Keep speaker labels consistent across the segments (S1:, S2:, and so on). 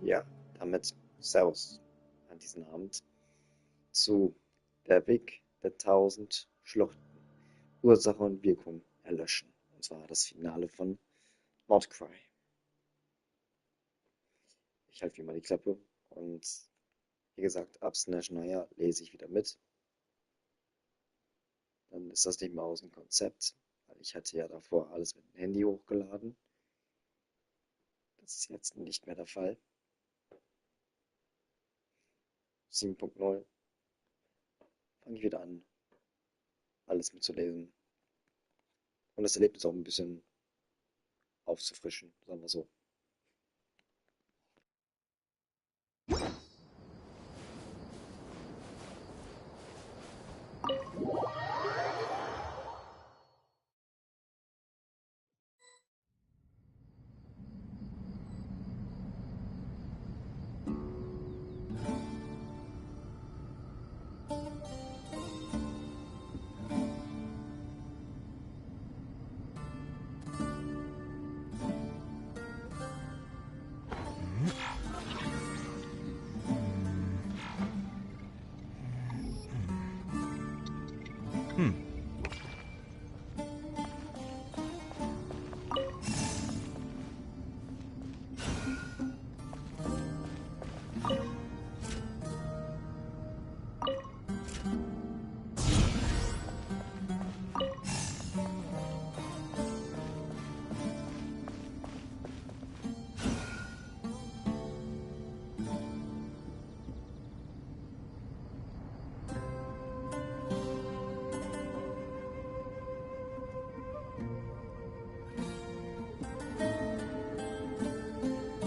S1: Ja, damit Servus an diesem Abend zu Der Weg der tausend Schluchten. Ursache und Wirkung erlöschen. Und zwar das Finale von Outcry. Ich halte wie immer die Klappe und wie gesagt, ab Slash Neujahr lese ich wieder mit. Dann ist das nicht mehr aus dem Konzept, weil ich hatte ja davor alles mit dem Handy hochgeladen. Das ist jetzt nicht mehr der Fall. 7.0 fange ich wieder an, alles mitzulesen. Und das Erlebnis auch ein bisschen aufzufrischen, sagen wir so.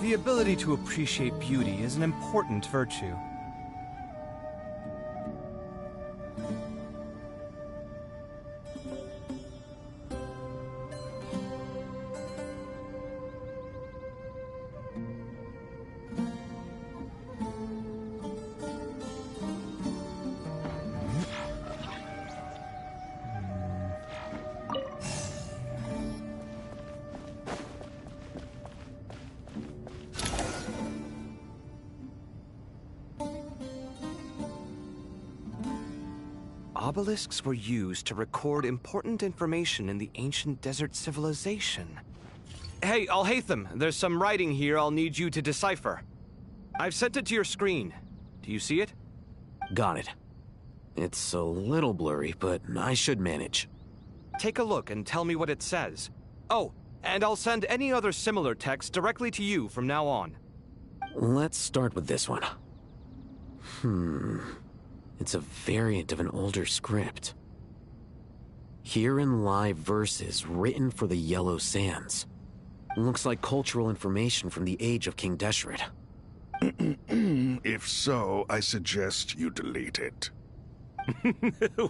S2: The ability to appreciate beauty is an important virtue. Obelisks were used to record important information in the ancient desert civilization. Hey, Alhaitham, there's some writing here I'll need you to decipher. I've sent it to your screen. Do you see it?
S3: Got it. It's a little blurry, but I should manage.
S2: Take a look and tell me what it says. Oh, and I'll send any other similar text directly to you from now on.
S3: Let's start with this one. It's a variant of an older script. Herein lie verses written for the Yellow Sands. Looks like cultural information from the age of King Deshret.
S4: If so, I suggest you delete it.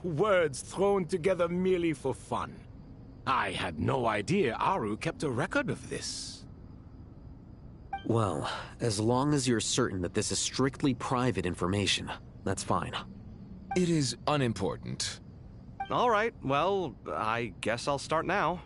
S5: Words thrown together merely for fun. I had no idea Aru kept a record of this.
S3: Well, as long as you're certain that this is strictly private information, that's fine.
S6: It is unimportant.
S2: All right, well, I guess I'll start now.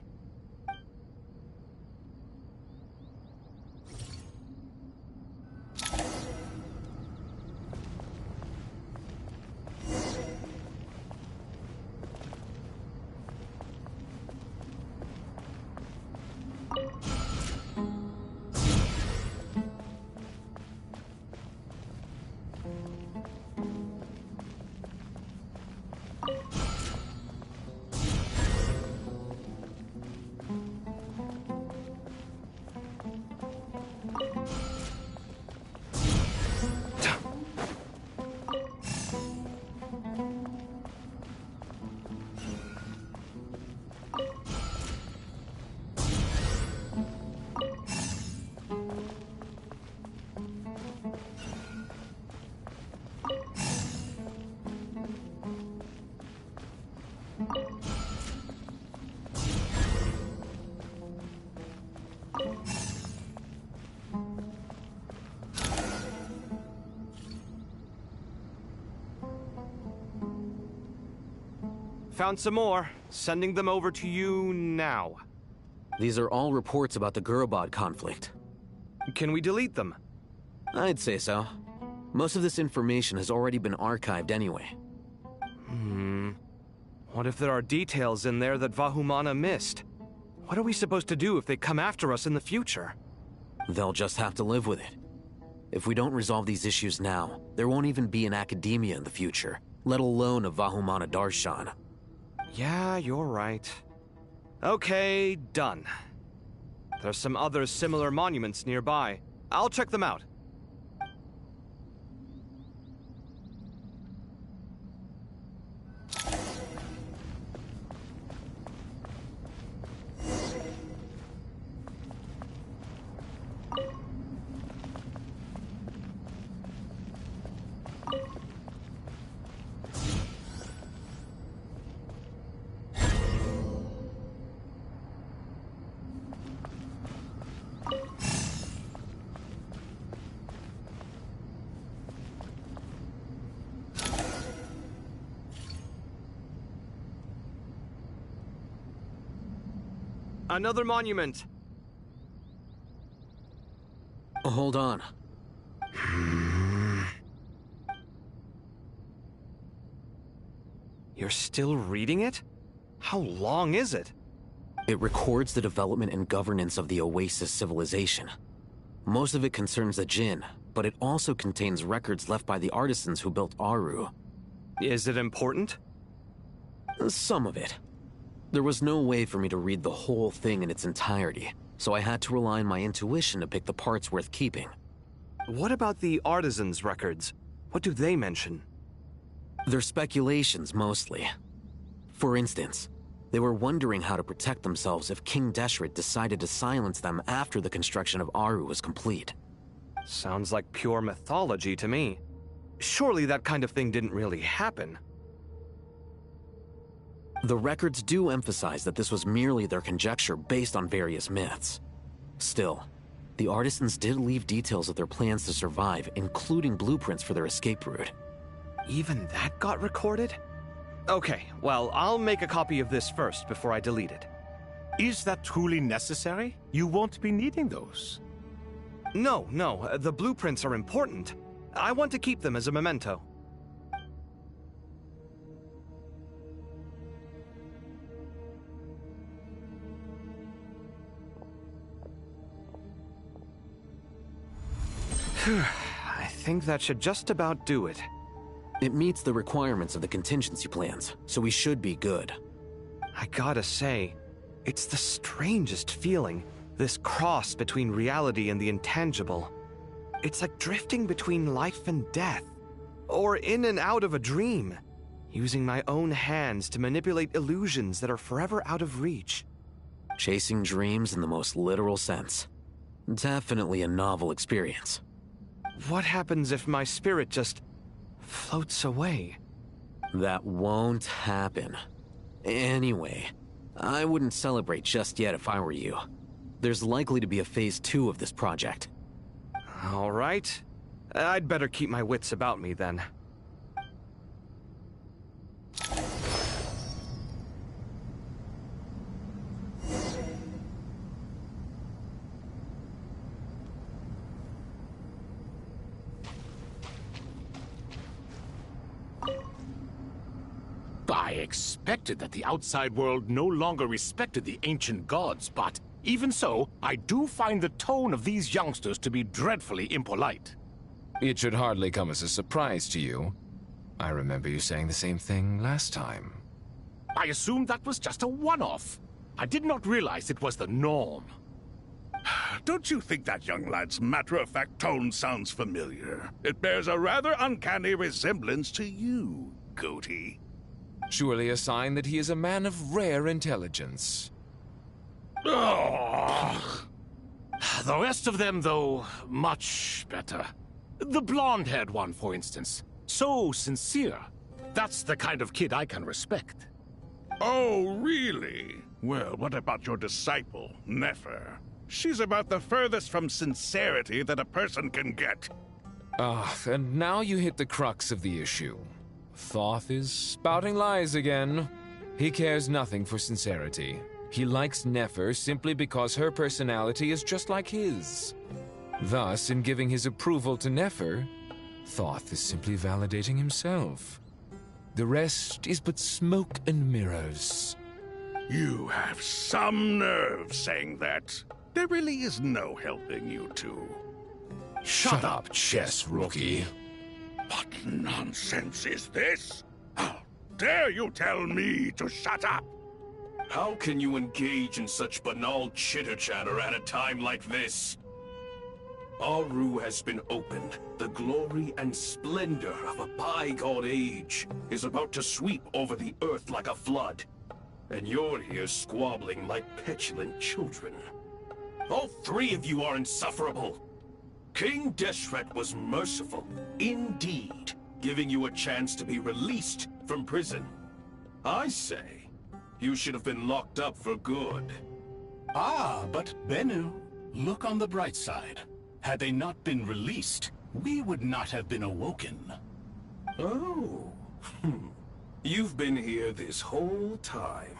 S2: Found some more. Sending them over to you now.
S3: These are all reports about the Gurubad conflict.
S2: Can we delete them?
S3: I'd say so. Most of this information has already been archived anyway.
S2: What if there are details in there that Vahumana missed? What are we supposed to do if they come after us in the future?
S3: They'll just have to live with it. If we don't resolve these issues now, there won't even be an academia in the future, let alone a Vahumana Darshan.
S2: Yeah, you're right. Okay, done. There's some other similar monuments nearby. I'll check them out. Another monument.
S3: Hold on.
S2: You're still reading it? How long is it?
S3: It records the development and governance of the Oasis civilization. Most of it concerns the Jinn, but it also contains records left by the artisans who built Aru.
S2: Is it important?
S3: Some of it. There was no way for me to read the whole thing in its entirety, so I had to rely on my intuition to pick the parts worth keeping.
S2: What about the artisans' records? What do they mention?
S3: They're speculations, mostly. For instance, they were wondering how to protect themselves if King Deshret decided to silence them after the construction of Aru was complete.
S2: Sounds like pure mythology to me. Surely that kind of thing didn't really happen.
S3: The records do emphasize that this was merely their conjecture based on various myths. Still, the artisans did leave details of their plans to survive, including blueprints for their escape route.
S2: Even that got recorded? Okay, well, I'll make a copy of this first before I delete it.
S5: Is that truly necessary? You won't be needing those.
S2: No, the blueprints are important. I want to keep them as a memento. I think that should just about do it.
S3: It meets the requirements of the contingency plans, so we should be good.
S2: I gotta say, it's the strangest feeling, this cross between reality and the intangible. It's like drifting between life and death, or in and out of a dream, using my own hands to manipulate illusions that are forever out of reach.
S3: Chasing dreams in the most literal sense. Definitely a novel experience.
S2: What happens if my spirit just floats away?
S3: That won't happen. Anyway, I wouldn't celebrate just yet if I were you. There's likely to be a phase 2 of this project.
S2: All right. I'd better keep my wits about me then.
S5: I expected that the outside world no longer respected the ancient gods, but even so, I do find the tone of these youngsters to be dreadfully impolite.
S6: It should hardly come as a surprise to you. I remember you saying the same thing last time.
S5: I assumed that was just a one-off. I did not realize it was the norm.
S4: Don't you think that young lad's matter-of-fact tone sounds familiar? It bears a rather uncanny resemblance to you, Goatee.
S6: Surely a sign that he is a man of rare intelligence.
S5: Ugh. The rest of them, though, much better. The blonde-haired one, for instance. So sincere. That's the kind of kid I can respect.
S4: Oh, really? Well, what about your disciple, Nefer? She's about the furthest from sincerity that a person can get.
S6: And now you hit the crux of the issue. Thoth is spouting lies again. He cares nothing for sincerity. He likes Nefer simply because her personality is just like his. Thus, in giving his approval to Nefer, Thoth is simply validating himself. The rest is but smoke and mirrors.
S4: You have some nerve saying that. There really is no helping you two.
S5: Shut up, chess rookie.
S4: What nonsense is this? How dare you tell me to shut up?
S7: How can you engage in such banal chitter-chatter at a time like this? Aru has been opened. The glory and splendor of a bygone age is about to sweep over the earth like a flood. And you're here squabbling like petulant children. All three of you are insufferable. King Deshret was merciful, indeed, giving you a chance to be released from prison. I say, you should have been locked up for good.
S8: Ah, but Bennu, look on the bright side. Had they not been released, we would not have been awoken.
S7: Oh. You've been here this whole time.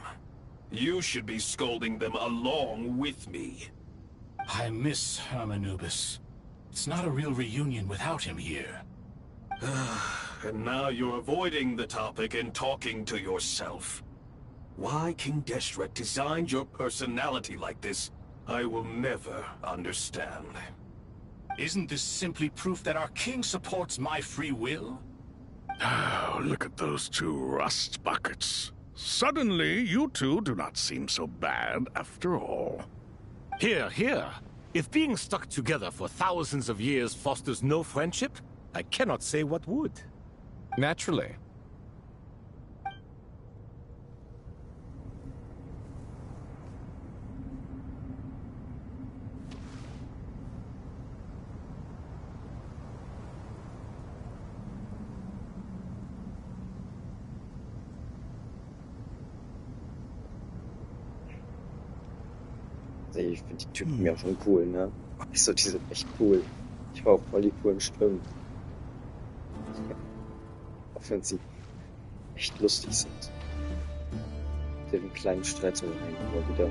S7: You should be scolding them along with me.
S8: I miss Hermanubis. It's not a real reunion without him here.
S7: And now you're avoiding the topic and talking to yourself. Why King Deshret designed your personality like this, I will never understand.
S8: Isn't this simply proof that our king supports my free will?
S4: Oh, look at those two rust buckets. Suddenly, you two do not seem so bad after all.
S5: Here, here. If being stuck together for thousands of years fosters no friendship, I cannot say what would.
S6: Naturally.
S1: Also ich finde die Typen ja schon cool, ne? Also die sind echt cool. Ich war auch voll die coolen Stimmen. Auch wenn sie echt lustig sind. Den kleinen Streitereien immer wieder.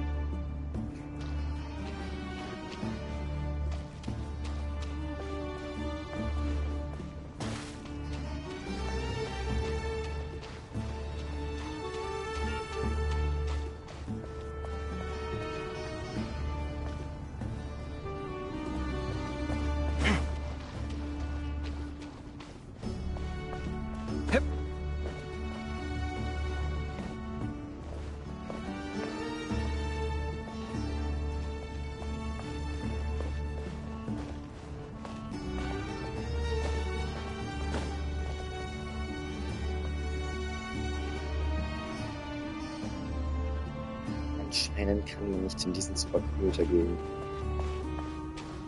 S1: Anscheinend kann man nicht in diesen Supercomputer gehen.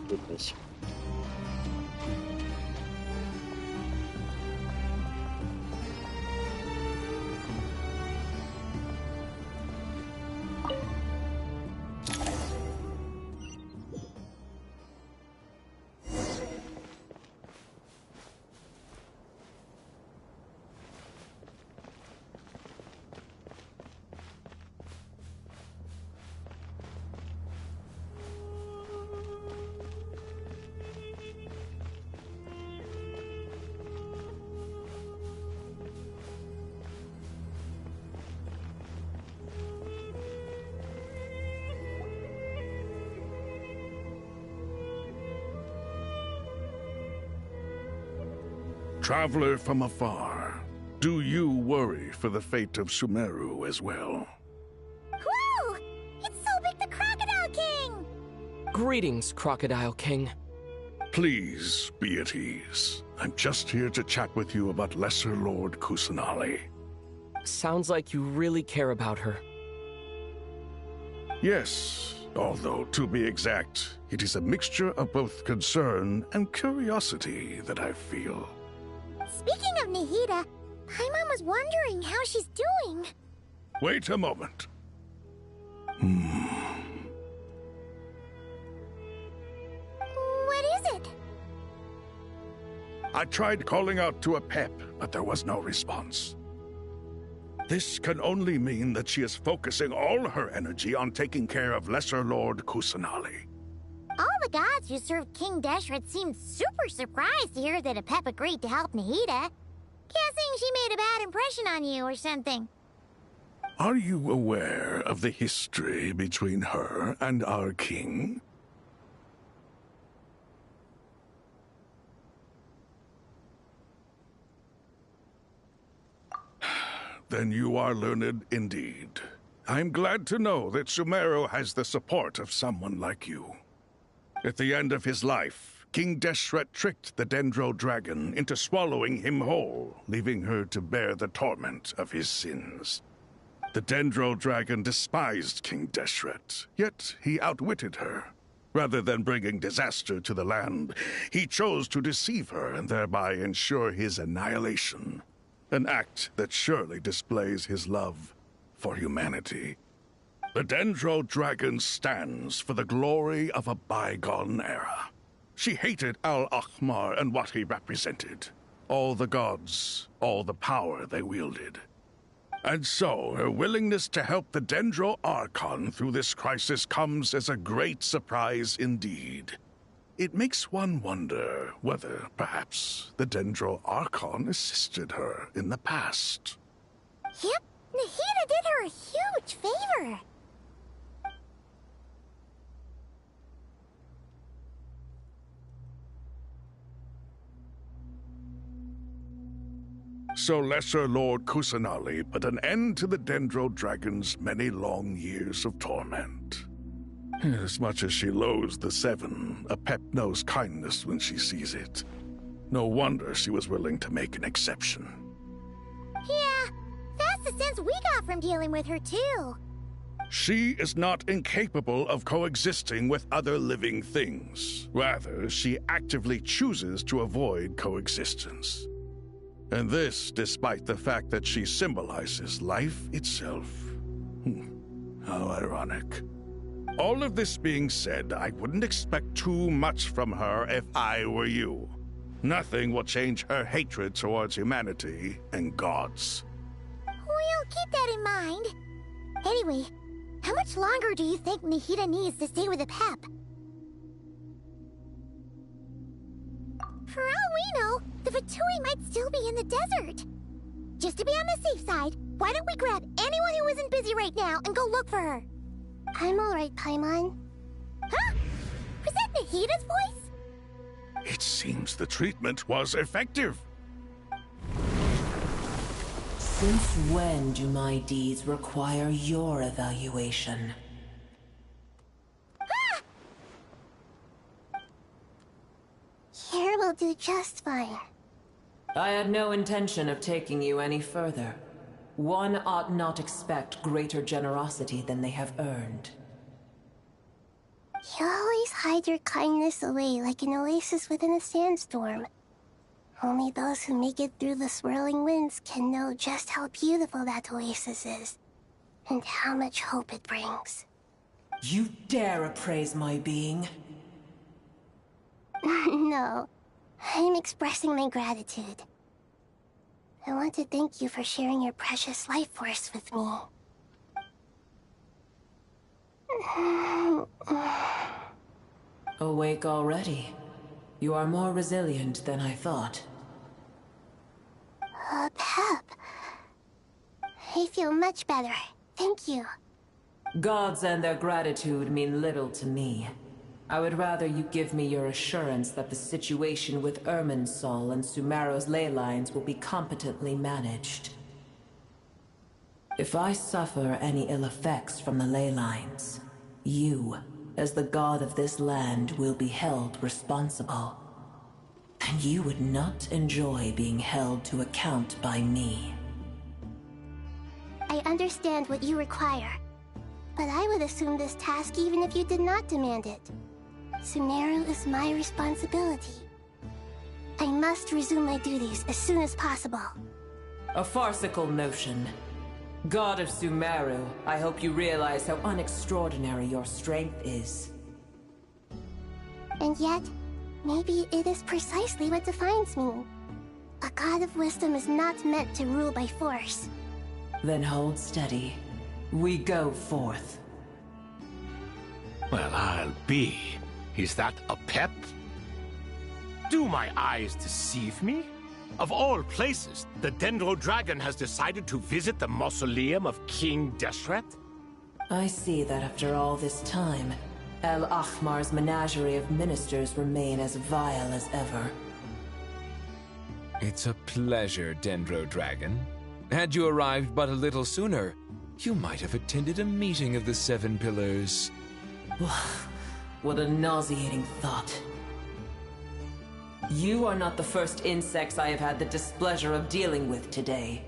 S1: Geht nicht.
S4: Traveler from afar, do you worry for the fate of Sumeru as well?
S9: Whoa! It's Sobek the Crocodile King!
S10: Greetings, Crocodile King.
S4: Please be at ease. I'm just here to chat with you about Lesser Lord Kusanali.
S10: Sounds like you really care about her.
S4: Yes, although to be exact, it is a mixture of both concern and curiosity that I feel.
S9: Speaking of Nihida, Paimon was wondering how she's doing.
S4: Wait a moment.
S9: What is it?
S4: I tried calling out to a pep, but there was no response. This can only mean that she is focusing all her energy on taking care of Lesser Lord Kusanali.
S9: All the gods who served King Deshret seemed super surprised to hear that Apep agreed to help Nahida. Guessing she made a bad impression on you or something.
S4: Are you aware of the history between her and our king? Then you are learned indeed. I'm glad to know that Sumeru has the support of someone like you. At the end of his life, King Deshret tricked the Dendro Dragon into swallowing him whole, leaving her to bear the torment of his sins. The Dendro Dragon despised King Deshret, yet he outwitted her. Rather than bringing disaster to the land, he chose to deceive her and thereby ensure his annihilation. An act that surely displays his love for humanity. The Dendro Dragon stands for the glory of a bygone era. She hated Al-Ahmar and what he represented. All the gods, all the power they wielded. And so, her willingness to help the Dendro Archon through this crisis comes as a great surprise indeed. It makes one wonder whether, perhaps, the Dendro Archon assisted her in the past.
S9: Yep, Nahida did her a huge favor.
S4: So Lesser Lord Kusanali put an end to the Dendro Dragon's many long years of torment. As much as she loathes the Seven, Apep knows kindness when she sees it. No wonder she was willing to make an exception.
S9: Yeah, that's the sense we got from dealing with her too.
S4: She is not incapable of coexisting with other living things. Rather, she actively chooses to avoid coexistence. And this despite the fact that she symbolizes life itself. How ironic. All of this being said, I wouldn't expect too much from her if I were you. Nothing will change her hatred towards humanity and gods.
S9: We'll keep that in mind. Anyway, how much longer do you think Nahida needs to stay with Apep? For all we know, the Fatui might still be in the desert. Just to be on the safe side, why don't we grab anyone who isn't busy right now and go look for her? I'm alright, Paimon. Huh? Was that Nahida's voice?
S4: It seems the treatment was effective.
S11: Since when do my deeds require your evaluation?
S9: Here will do just fine.
S11: I had no intention of taking you any further. One ought not expect greater generosity than they have earned.
S9: You always hide your kindness away like an oasis within a sandstorm. Only those who make it through the swirling winds can know just how beautiful that oasis is, and how much hope it brings.
S11: You dare appraise my being?
S9: No, I'm expressing my gratitude. I want to thank you for sharing your precious life force with me.
S11: Awake already? You are more resilient than I thought.
S9: Pep. I feel much better. Thank you.
S11: Gods and their gratitude mean little to me. I would rather you give me your assurance that the situation with Irminsul and Sumeru's ley lines will be competently managed. If I suffer any ill effects from the ley lines, you, as the god of this land, will be held responsible. And you would not enjoy being held to account by me.
S9: I understand what you require, but I would assume this task even if you did not demand it. Sumeru is my responsibility. I must resume my duties as soon as possible.
S11: A farcical notion. God of Sumeru, I hope you realize how unextraordinary your strength is.
S9: And yet, maybe it is precisely what defines me. A god of wisdom is not meant to rule by force.
S11: Then hold steady. We go forth.
S4: Well, I'll be
S5: Is that a pep? Do my eyes deceive me? Of all places, the Dendro Dragon has decided to visit the mausoleum of King Deshret?
S11: I see that after all this time, El Ahmar's menagerie of ministers remain as vile as ever.
S6: It's a pleasure, Dendro Dragon. Had you arrived but a little sooner, you might have attended a meeting of the Seven Pillars.
S11: What a nauseating thought. You are not the first insects I have had the displeasure of dealing with today.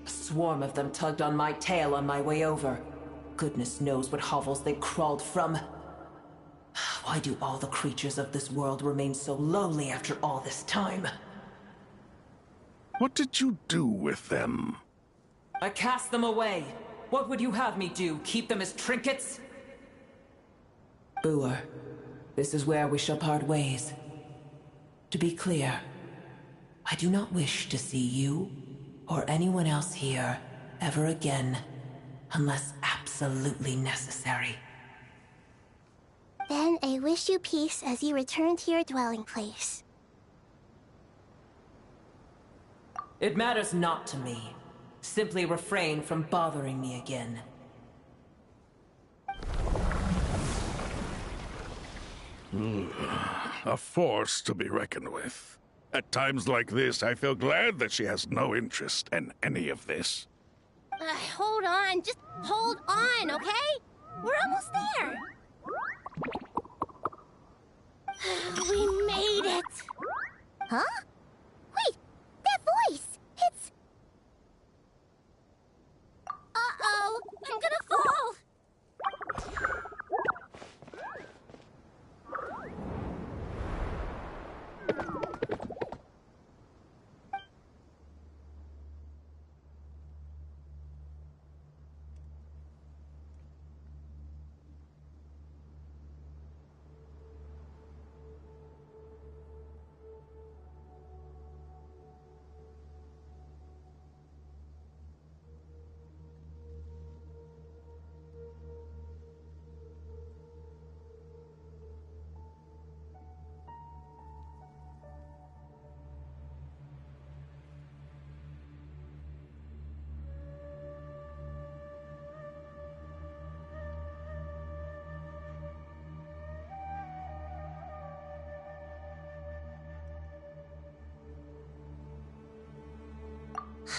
S11: A swarm of them tugged on my tail on my way over. Goodness knows what hovels they crawled from. Why do all the creatures of this world remain so lowly after all this time?
S4: What did you do with them?
S11: I cast them away. What would you have me do? Keep them as trinkets? Boer, this is where we shall part ways. To be clear, I do not wish to see you or anyone else here ever again, unless absolutely necessary.
S9: Then I wish you peace as you return to your dwelling place.
S11: It matters not to me. Simply refrain from bothering me again.
S4: A force to be reckoned with. At times like this, I feel glad that she has no interest in any of this.
S9: Hold on, just hold on, okay? We're almost there. We made it! Huh? Wait, that voice! It's... Uh-oh, I'm gonna fall!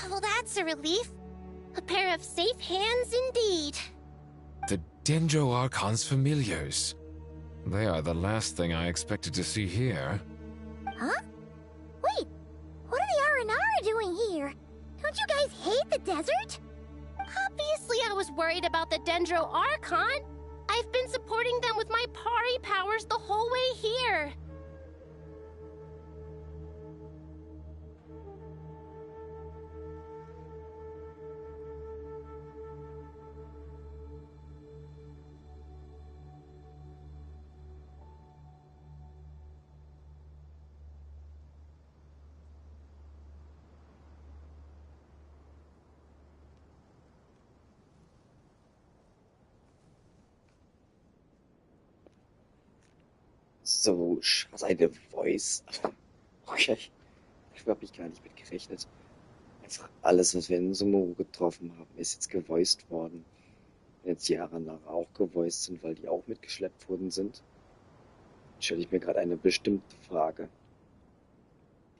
S9: Well, that's a relief. A pair of safe hands indeed.
S6: The Dendro Archon's familiars. They are the last thing I expected to see here.
S9: Huh? Wait, what are the Aranara doing here? Don't you guys hate the desert? Obviously I was worried about the Dendro Archon. I've been supporting them with my Pari powers the whole way here.
S1: So, seine Voice. Okay. Ich habe mich gar nicht mit gerechnet. Einfach alles, was wir in Sumeru getroffen haben, ist jetzt gevoiced worden. Wenn jetzt die Aranara auch gevoiced sind, weil die auch mitgeschleppt worden sind, stelle ich mir gerade eine bestimmte Frage,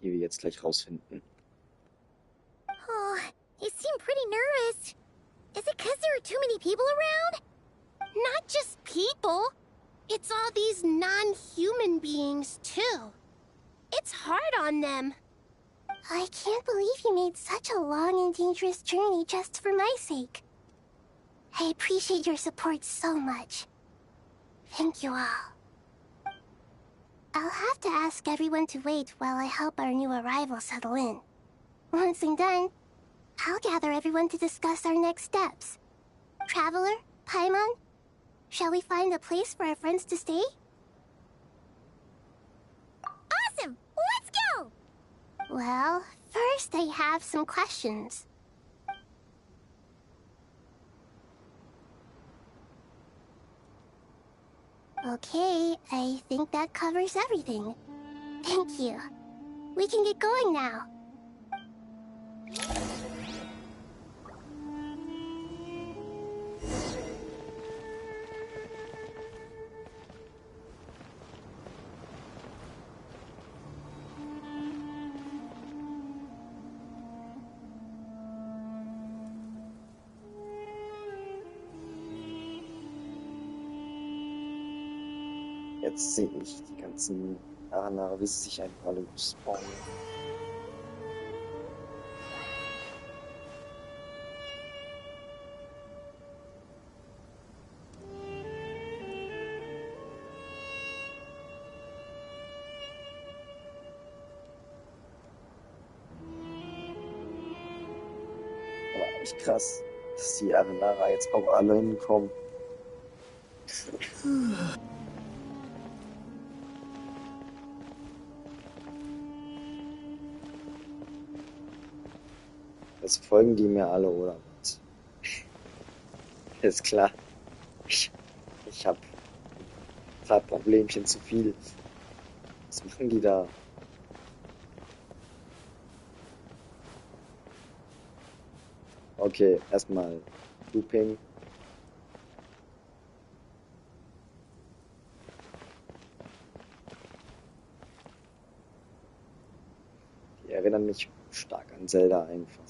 S1: die wir jetzt gleich rausfinden.
S9: Oh, you seem pretty nervous. Is it because there are too many people around? Not just people. It's all these non-human beings, too. It's hard on them. I can't believe you made such a long and dangerous journey just for my sake. I appreciate your support so much. Thank you all. I'll have to ask everyone to wait while I help our new arrival settle in. Once I'm done, I'll gather everyone to discuss our next steps. Traveler, Paimon, shall we find a place for our friends to stay? Awesome! Let's go! Well, first I have some questions. Okay, I think that covers everything. Thank you. We can get going now.
S1: Jetzt sehe ich die ganzen Aranara, wie sie sich einfach alle spawnen. Aber echt krass, dass die Aranara jetzt auch alle hinkommen. Jetzt folgen die mir alle, oder was? Ist klar. Ich hab ein paar Problemchen zu viel. Was machen die da? Okay, erstmal Looping. Die erinnern mich stark an Zelda einfach.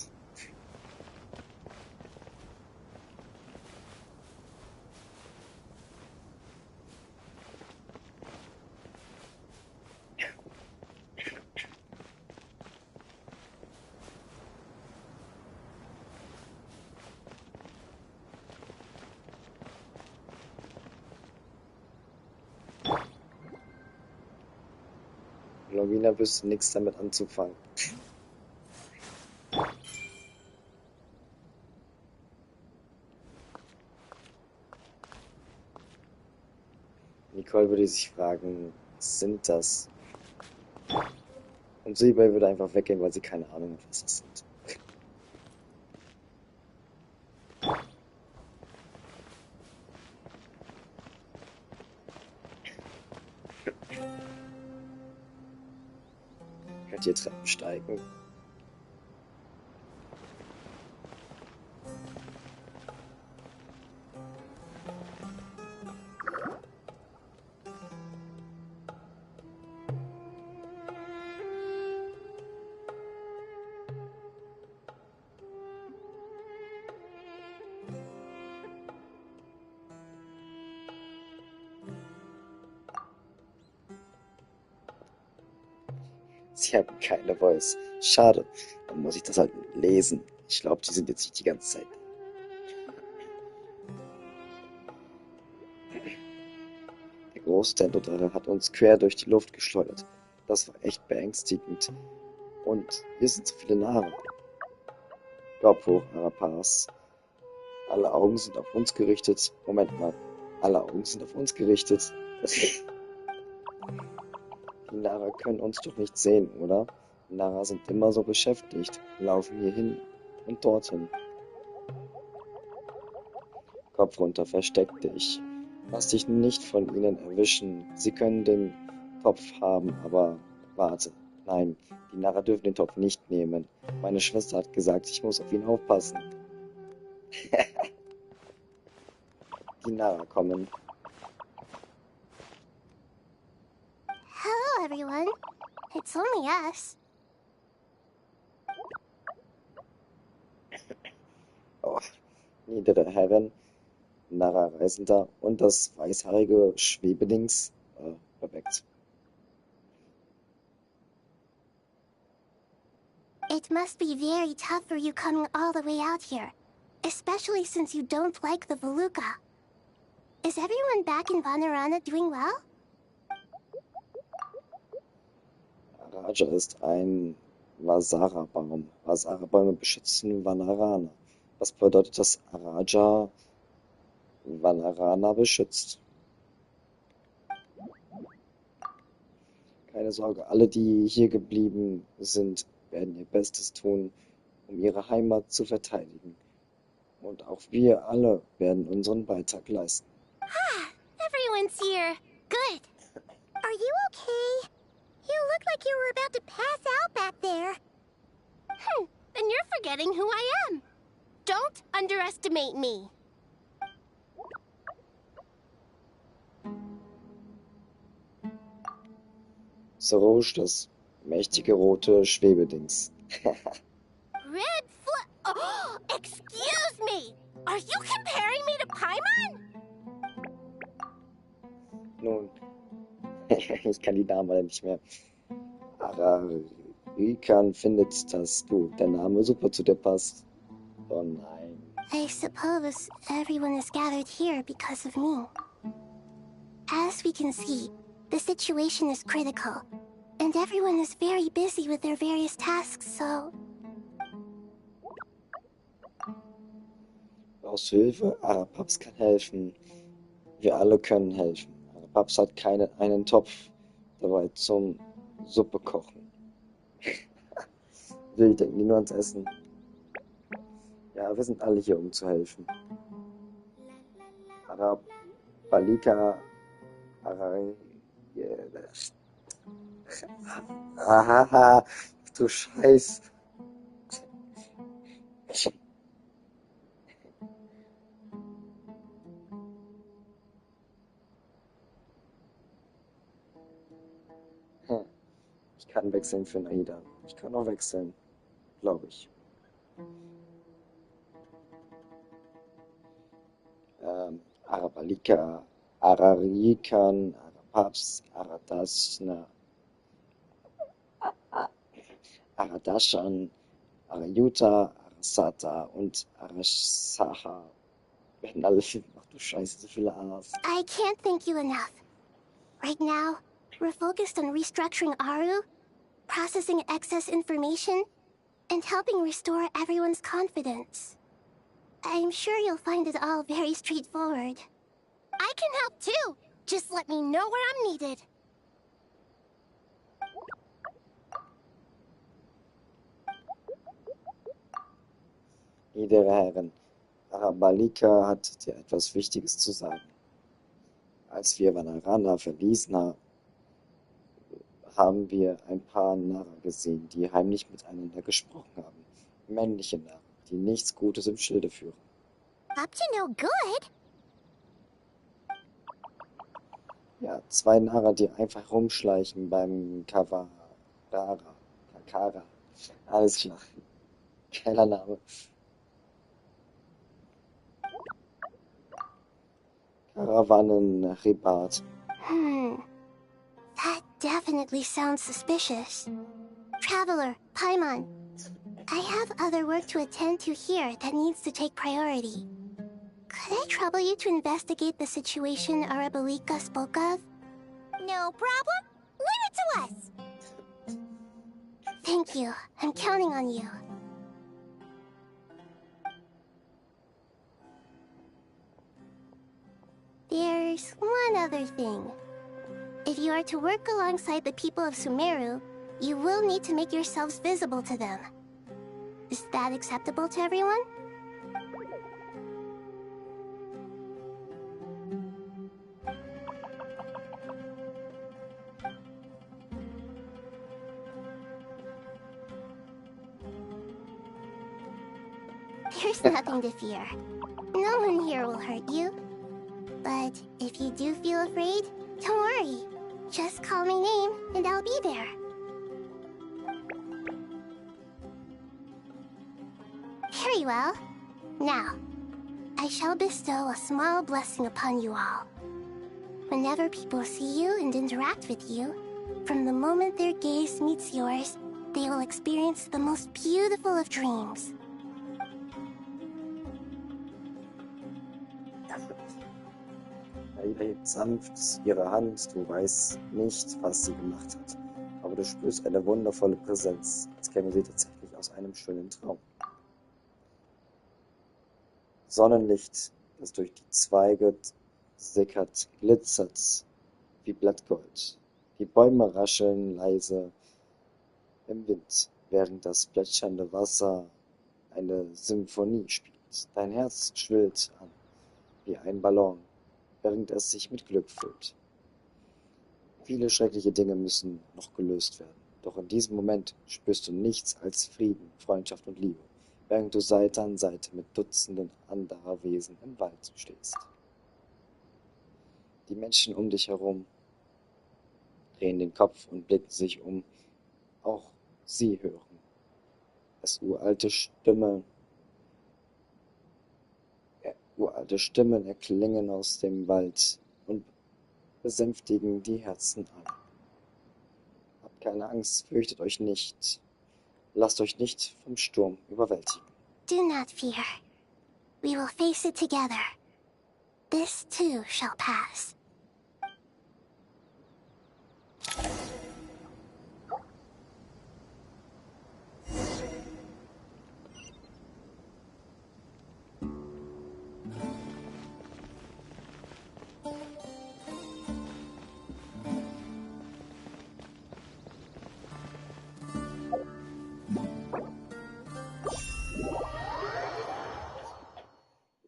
S1: Logina wüsste nichts damit anzufangen. Nicole würde sich fragen, was sind das? Und Silber würde einfach weggehen, weil sie keine Ahnung hat, was das sind. Könnt ihr Treppen steigen? Sie haben keine Voice. Schade. Dann muss ich das halt lesen. Ich glaube, die sind jetzt nicht die ganze Zeit. Der große Tentodrache hat uns quer durch die Luft geschleudert. Das war echt beängstigend. Und hier sind so viele Nare. Kopf hoch, Arapas. Alle Augen sind auf uns gerichtet. Moment mal. Alle Augen sind auf uns gerichtet. Die Nara können uns doch nicht sehen, oder? Die Nara sind immer so beschäftigt, laufen hier hin und dorthin. Kopf runter, versteck dich. Lass dich nicht von ihnen erwischen. Sie können den Topf haben, aber warte. Nein, die Nara dürfen den Topf nicht nehmen. Meine Schwester hat gesagt, ich muss auf ihn aufpassen. Die Nara kommen.
S9: Hello, everyone. It's only us.
S1: Oh, niedere Herren, Nara-Reisender und das weißhaarige Schwebedings. Perfekt.
S9: It must be very tough for you coming all the way out here. Especially since you don't like the Veluca. Is everyone back in Vanarana doing well?
S1: Raja ist ein Vasara-Baum. Vasara-Bäume beschützen Vanarana. Was bedeutet, dass Raja Vanarana beschützt? Keine Sorge, alle, die hier geblieben sind, werden ihr Bestes tun, um ihre Heimat zu verteidigen. Und auch wir alle werden unseren Beitrag leisten.
S9: Ah, everyone's here. Good. Are you okay? You look like you were about to pass out back there. Then you're forgetting who I am. Don't underestimate me.
S1: Sorouge, das mächtige rote Schwebedings.
S9: Red Oh, excuse me! Are you comparing me to Paimon?
S1: Nun, ich kann die Namen leider nicht mehr. Ararikan findet, dass der Name super zu dir passt. Oh nein.
S9: I suppose everyone is gathered here because of me. As we can see, the situation is critical, and everyone is very busy with their various tasks, so...
S1: Brauchst du Hilfe? Arapaps kann helfen. Wir alle können helfen. Arapaps hat einen Topf dabei zum Suppe kochen. Wir denken die nur ans Essen. Ja, wir sind alle hier, um zu helfen. Arabalika, Ahaha, du Scheiß. Ich kann wechseln für Naida. Ich kann auch wechseln, glaube ich. Arabalika, Ararikan, Arapaps, Aradashna, Aradashan, Arayuta, Arasata und Arasaha. Werden alle ach du Scheiße, so viele A's.
S9: I can't thank you enough. Right now, we're focused on restructuring Aru, processing excess information, and helping restore everyone's confidence. I'm sure you'll find it all very straightforward. I can help too. Just let me know where I'm needed.
S1: Edere Herren, Arabalika hat dir etwas Wichtiges zu sagen. Als wir Vanarana verließen, haben wir ein paar Narren gesehen, die heimlich miteinander gesprochen haben. Männliche Narren, die nichts Gutes im Schilde führen.
S9: Up to no good?
S1: Ja, 2 Narren, die einfach rumschleichen beim Kakara. Alles klar. Geiler Name. Karawanenribat.
S9: That definitely sounds suspicious. Traveler, Paimon, I have other work to attend to here that needs to take priority. Could I trouble you to investigate the situation Arabalika spoke of? No problem. Leave it to us. Thank you. I'm counting on you. There's one other thing. If you are to work alongside the people of Sumeru, you will need to make yourselves visible to them. Is that acceptable to everyone? There's nothing to fear. No one here will hurt you. But if you do feel afraid, don't worry. Just call my name and I'll be there. Very well. Now, I shall bestow a small blessing upon you all. Whenever people see you and interact with you, from the moment their gaze meets yours, they will experience the most beautiful of dreams.
S1: Naida hebt sanft ihre Hand, du weißt nicht, was sie gemacht hat, aber du spürst eine wundervolle Präsenz, als käme sie tatsächlich aus einem schönen Traum. Sonnenlicht, das durch die Zweige sickert, glitzert wie Blattgold. Die Bäume rascheln leise im Wind, während das plätschernde Wasser eine Symphonie spielt. Dein Herz schwillt an wie ein Ballon, während es sich mit Glück füllt. Viele schreckliche Dinge müssen noch gelöst werden. Doch in diesem Moment spürst du nichts als Frieden, Freundschaft und Liebe, während du Seite an Seite mit Dutzenden anderer Wesen im Wald stehst. Die Menschen um dich herum drehen den Kopf und blicken sich um. Auch sie hören es uralte Stimmen erklingen aus dem Wald und besänftigen die Herzen aller. Habt keine Angst, fürchtet euch nicht. Lasst euch nicht vom Sturm überwältigen.
S9: Do not fear. We will face it together. This too shall pass.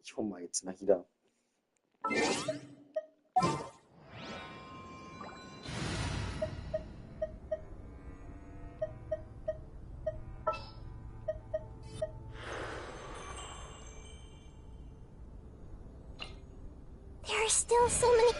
S1: Ich hole mal jetzt mal wieder.
S9: There are still so many...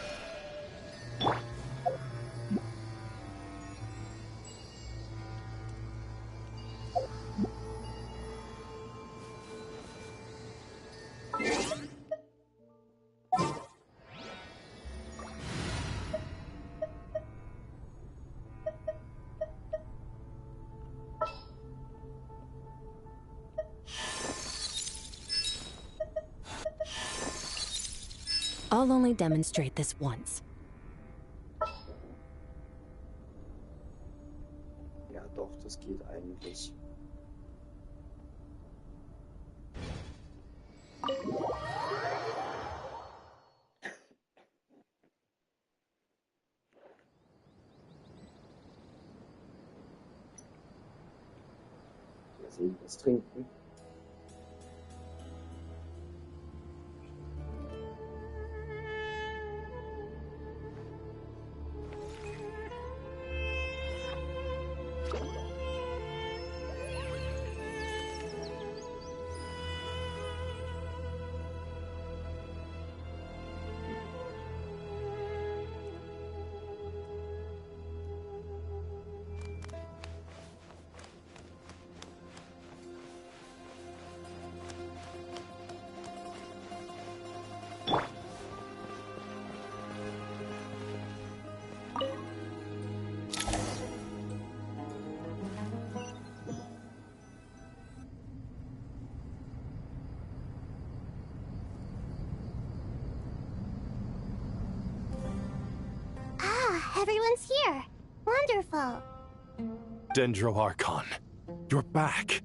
S12: I'll only demonstrate this once.
S1: Ja, doch, das geht eigentlich. Jetzt will ich was trinken.
S9: Everyone's here. Wonderful.
S5: Dendroarchon, you're back.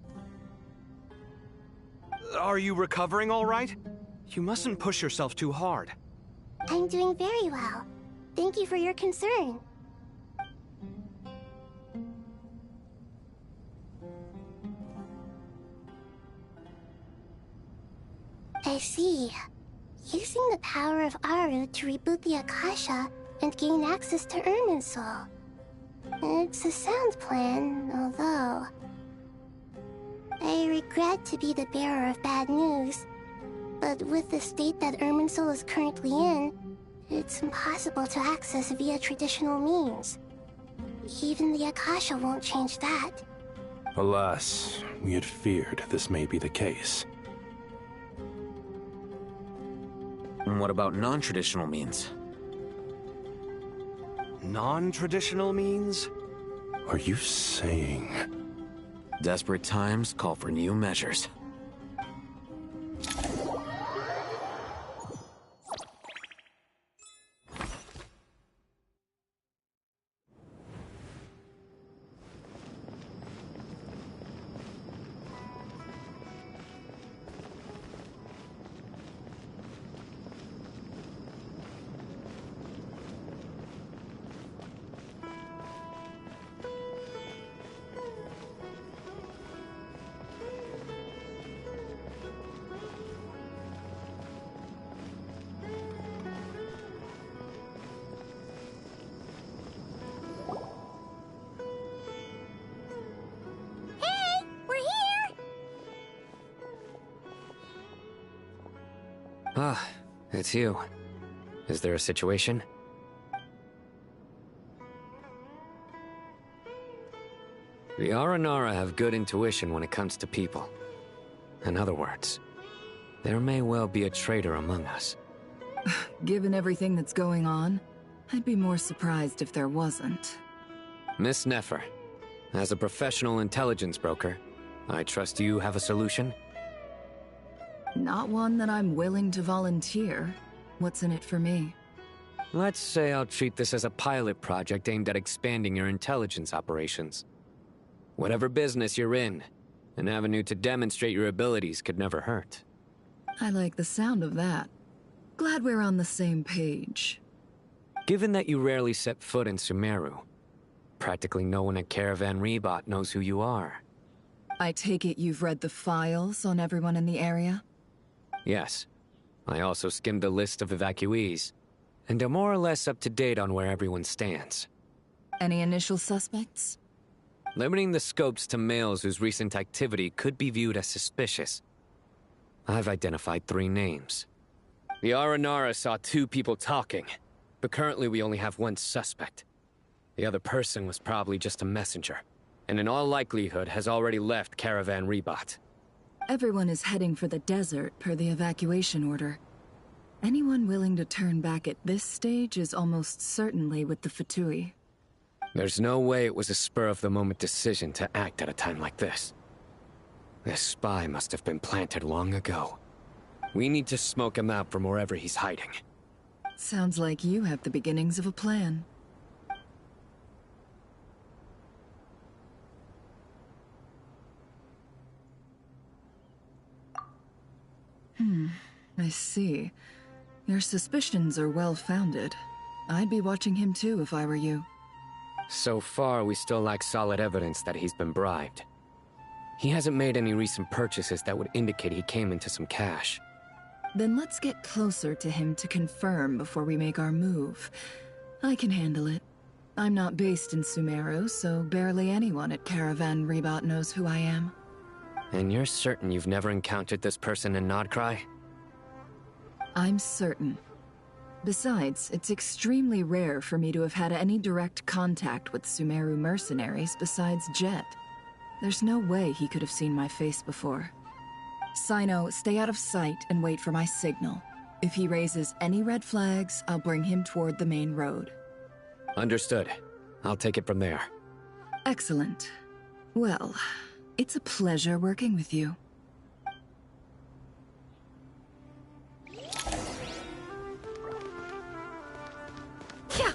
S2: Are you recovering all right? You mustn't push yourself too hard.
S9: I'm doing very well. Thank you for your concern. I see. Using the power of Aru to reboot the Akasha and gain access to Irminsul. It's a sound plan, although... I regret to be the bearer of bad news, but with the state that Irminsul is currently in, it's impossible to access via traditional means. Even the Akasha won't change that.
S5: Alas, we had feared this may be the case.
S3: And what about non-traditional means?
S2: Non-traditional means?
S5: Are you saying...
S3: Desperate times call for new measures.
S13: Ah, it's you. Is there a situation? The Aranara have good intuition when it comes to people. In other words, there may well be a traitor among us.
S14: Given everything that's going on, I'd be more surprised if there wasn't.
S13: Miss Nefer, as a professional intelligence broker, I trust you have a solution?
S14: Not one that I'm willing to volunteer. What's in it for me?
S13: Let's say I'll treat this as a pilot project aimed at expanding your intelligence operations. Whatever business you're in, an avenue to demonstrate your abilities could never hurt.
S14: I like the sound of that. Glad we're on the same page.
S13: Given that you rarely set foot in Sumeru, practically no one at Caravan Rebot knows who you are.
S14: I take it you've read the files on everyone in the area?
S13: Yes. I also skimmed the list of evacuees, and am more or less up to date on where everyone stands.
S14: Any initial suspects?
S13: Limiting the scopes to males whose recent activity could be viewed as suspicious. I've identified 3 names. The Aranara saw 2 people talking, but currently we only have 1 suspect. The other person was probably just a messenger, and in all likelihood has already left Caravan Rebot.
S14: Everyone is heading for the desert per the evacuation order. Anyone willing to turn back at this stage is almost certainly with the Fatui.
S13: There's no way it was a spur-of-the-moment decision to act at a time like this. This spy must have been planted long ago. We need to smoke him out from wherever he's hiding.
S14: Sounds like you have the beginnings of a plan. I see. Your suspicions are well-founded. I'd be watching him too if I were you.
S13: So far, we still lack solid evidence that he's been bribed. He hasn't made any recent purchases that would indicate he came into some cash.
S14: Then let's get closer to him to confirm before we make our move. I can handle it. I'm not based in Sumeru, so barely anyone at Caravan Rebot knows who I am.
S13: And you're certain you've never encountered this person in Nodcry?
S14: I'm certain. Besides, it's extremely rare for me to have had any direct contact with Sumeru mercenaries besides Jet. There's no way he could have seen my face before. Sino, stay out of sight and wait for my signal. If he raises any red flags, I'll bring him toward the main road.
S13: Understood. I'll take it from there.
S14: Excellent. Well, it's a pleasure working with you. Yeah.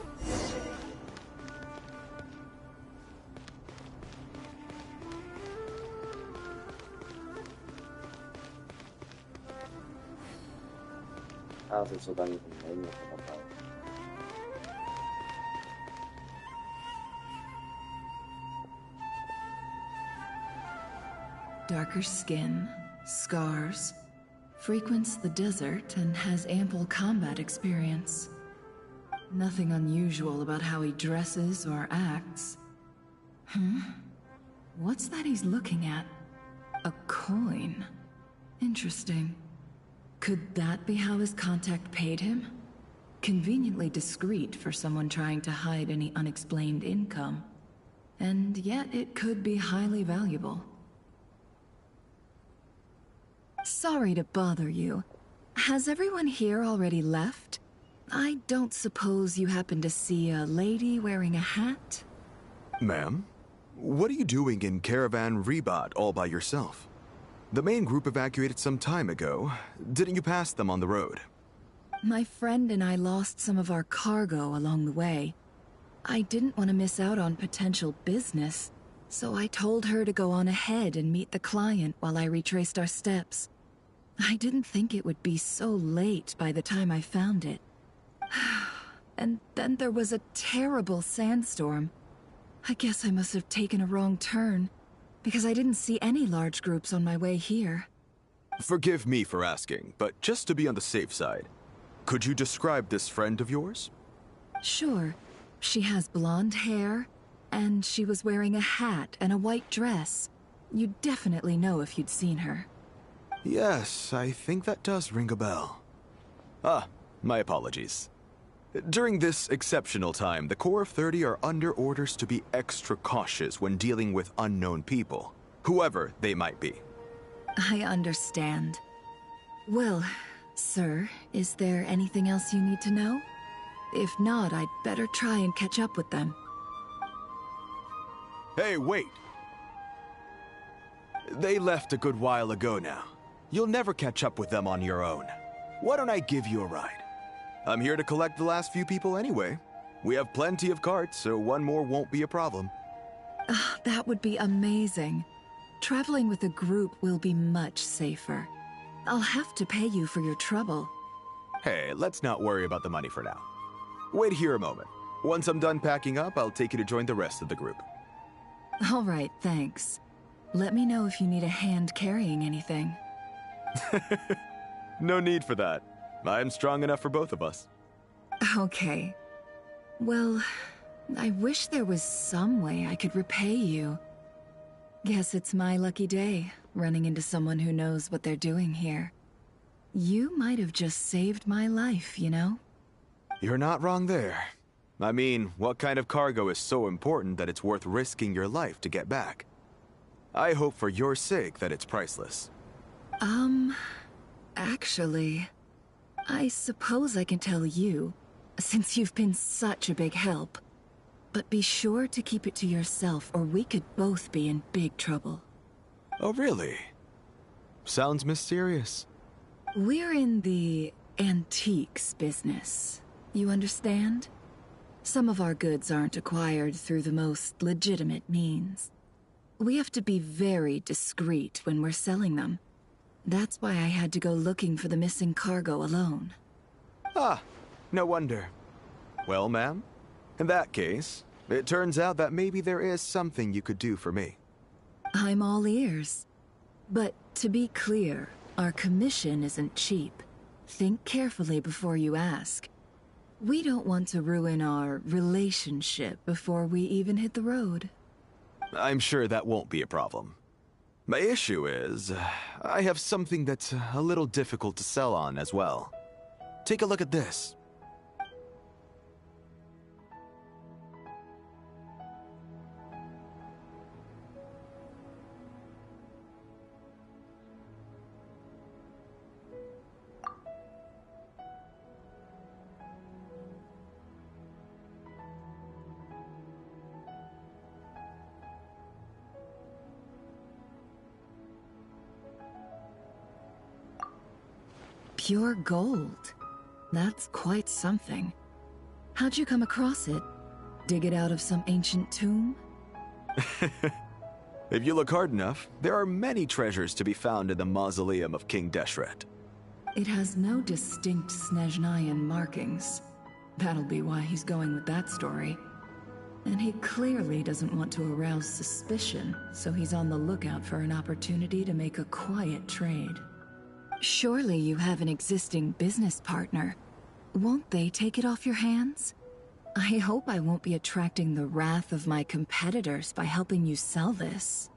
S1: So dann melden wir uns dabei.
S14: Darker skin, scars, frequents the desert and has ample combat experience. Nothing unusual about how he dresses or acts. What's that he's looking at? A coin. Interesting. Could that be how his contact paid him? Conveniently discreet for someone trying to hide any unexplained income. And yet it could be highly valuable. Sorry to bother you. Has everyone here already left? I don't suppose you happen to see a lady wearing a hat?
S15: Ma'am? What are you doing in Caravan Rebot all by yourself? The main group evacuated some time ago. Didn't you pass them on the road?
S14: My friend and I lost some of our cargo along the way. I didn't want to miss out on potential business, so I told her to go on ahead and meet the client while I retraced our steps. I didn't think it would be so late by the time I found it. And then there was a terrible sandstorm. I guess I must have taken a wrong turn, because I didn't see any large groups on my way here.
S15: Forgive me for asking, but just to be on the safe side, could you describe this friend of yours?
S14: Sure. She has blonde hair, and she was wearing a hat and a white dress. You'd definitely know if you'd seen her.
S15: Yes, I think that does ring a bell. Ah, my apologies. During this exceptional time, the Core of 30 are under orders to be extra cautious when dealing with unknown people, whoever they might be.
S14: I understand. Well, sir, is there anything else you need to know? If not, I'd better try and catch up with them.
S15: Hey, wait! They left a good while ago now. You'll never catch up with them on your own. Why don't I give you a ride? I'm here to collect the last few people anyway. We have plenty of carts, so one more won't be a problem.
S14: That would be amazing. Traveling with a group will be much safer. I'll have to pay you for your trouble.
S15: Hey, let's not worry about the money for now. Wait here a moment. Once I'm done packing up, I'll take you to join the rest of the group.
S14: All right, thanks. Let me know if you need a hand carrying anything.
S15: No need for that. I'm strong enough for both of us.
S14: Okay. Well, I wish there was some way I could repay you. Guess it's my lucky day, running into someone who knows what they're doing here. You might have just saved my life, you know?
S15: You're not wrong there. I mean, what kind of cargo is so important that it's worth risking your life to get back? I hope for your sake that it's priceless.
S14: Actually, I suppose I can tell you, since you've been such a big help. But be sure to keep it to yourself, or we could both be in big trouble.
S15: Oh, really? Sounds mysterious.
S14: We're in the antiques business. You understand? Some of our goods aren't acquired through the most legitimate means. We have to be very discreet when we're selling them. That's why I had to go looking for the missing cargo alone.
S15: Ah, no wonder. Well, ma'am, in that case, it turns out that maybe there is something you could do for me.
S14: I'm all ears. But to be clear, our commission isn't cheap. Think carefully before you ask. We don't want to ruin our relationship before we even hit the road.
S15: I'm sure that won't be a problem. My issue is, I have something that's a little difficult to sell on as well. Take a look at this.
S14: Pure gold. That's quite something. How'd you come across it? Dig it out of some ancient tomb?
S15: If you look hard enough, there are many treasures to be found in the mausoleum of King Deshret.
S14: It has no distinct Snezhnayan markings. That'll be why he's going with that story. And he clearly doesn't want to arouse suspicion, so he's on the lookout for an opportunity to make a quiet trade. Surely you have an existing business partner. Won't they take it off your hands? I hope I won't be attracting the wrath of my competitors by helping you sell this.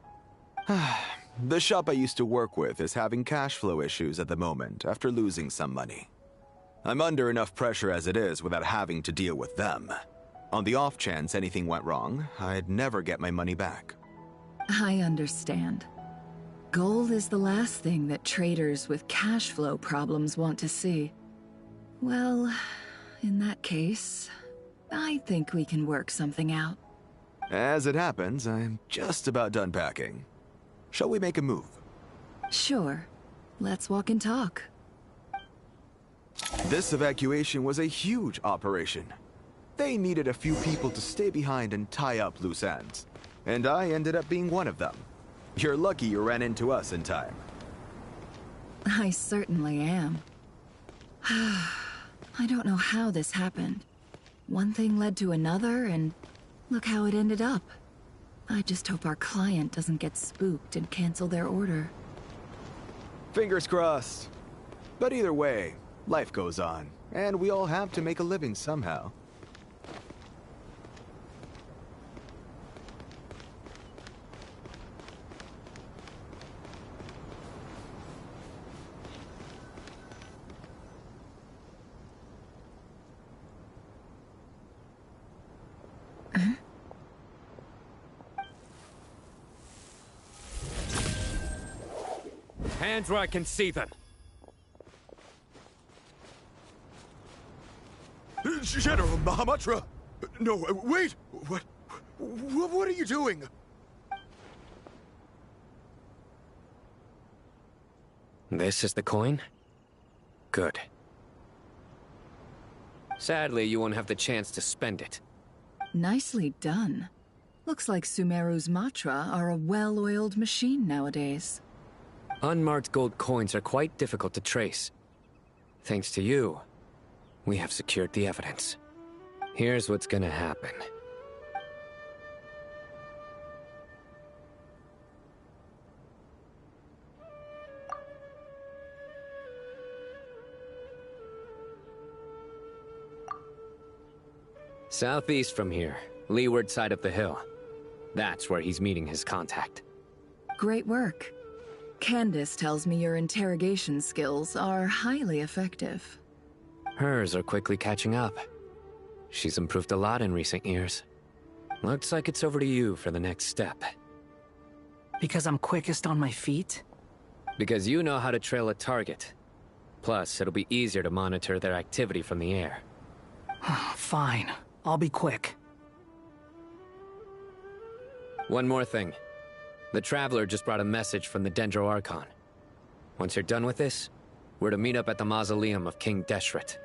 S15: The shop I used to work with is having cash flow issues at the moment after losing some money. I'm under enough pressure as it is without having to deal with them. On the off chance anything went wrong, I'd never get my money back.
S14: I understand. Gold is the last thing that traders with cash flow problems want to see. Well, in that case, I think we can work something out.
S15: As it happens, I'm just about done packing. Shall we make a move?
S14: Sure. Let's walk and talk.
S15: This evacuation was a huge operation. They needed a few people to stay behind and tie up loose ends. And I ended up being one of them. You're lucky you ran into us in time.
S14: I certainly am. I don't know how this happened. One thing led to another, and look how it ended up. I just hope our client doesn't get spooked and cancel their order.
S15: Fingers crossed. But either way, life goes on, and we all have to make a living somehow.
S13: Hands where I can see them.
S16: General Mahamatra! No, wait! What are you doing?
S13: This is the coin? Good. Sadly, you won't have the chance to spend it.
S14: Nicely done. Looks like Sumeru's Matra are a well-oiled machine nowadays.
S13: Unmarked gold coins are quite difficult to trace. Thanks to you, we have secured the evidence. Here's what's gonna happen. Southeast from here, leeward side of the hill. That's where he's meeting his contact.
S14: Great work. Candace tells me your interrogation skills are highly effective.
S13: Hers are quickly catching up. She's improved a lot in recent years. Looks like it's over to you for the next step.
S17: Because I'm quickest on my feet?
S13: Because you know how to trail a target. Plus, it'll be easier to monitor their activity from the air.
S17: Fine. I'll be quick.
S13: One more thing. The Traveler just brought a message from the Dendro Archon. Once you're done with this, we're to meet up at the mausoleum of King Deshret.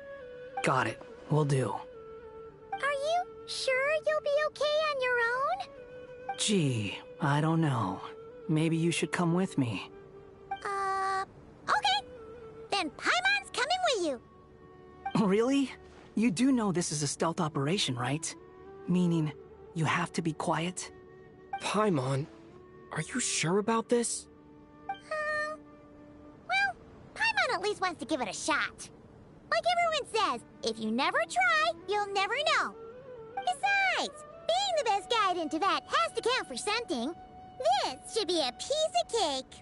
S17: Got it. Will do.
S9: Are you sure you'll be okay on your own?
S17: Gee, I don't know. Maybe you should come with me.
S9: Okay. Then Paimon's coming with you.
S17: Really? You do know this is a stealth operation, right? Meaning, you have to be quiet?
S10: Paimon, are you sure about this?
S9: Well, Paimon at least wants to give it a shot. Like everyone says, if you never try, you'll never know. Besides, being the best guide into that has to count for something. This should be a piece of cake.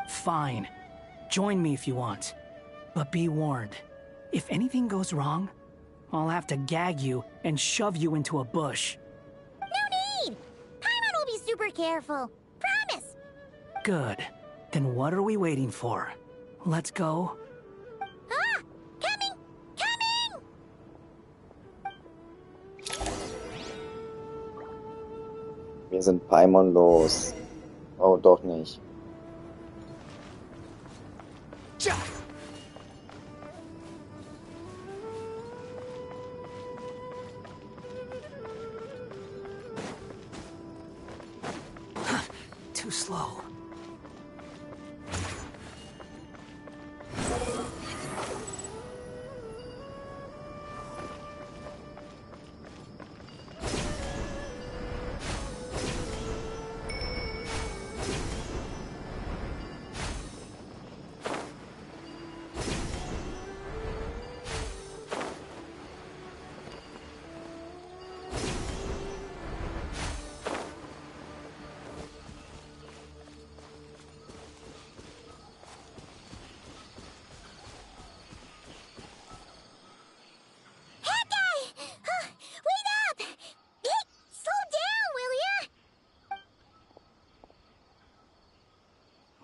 S17: Fine. Join me if you want. But be warned, if anything goes wrong, I'll have to gag you and shove you into a bush.
S9: No need! Paimon will be super careful. Promise!
S17: Good. Then what are we waiting for? Let's go.
S9: Ah! Coming! Coming!
S1: Wir sind Paimon los. Oh, doch nicht.
S17: Too slow.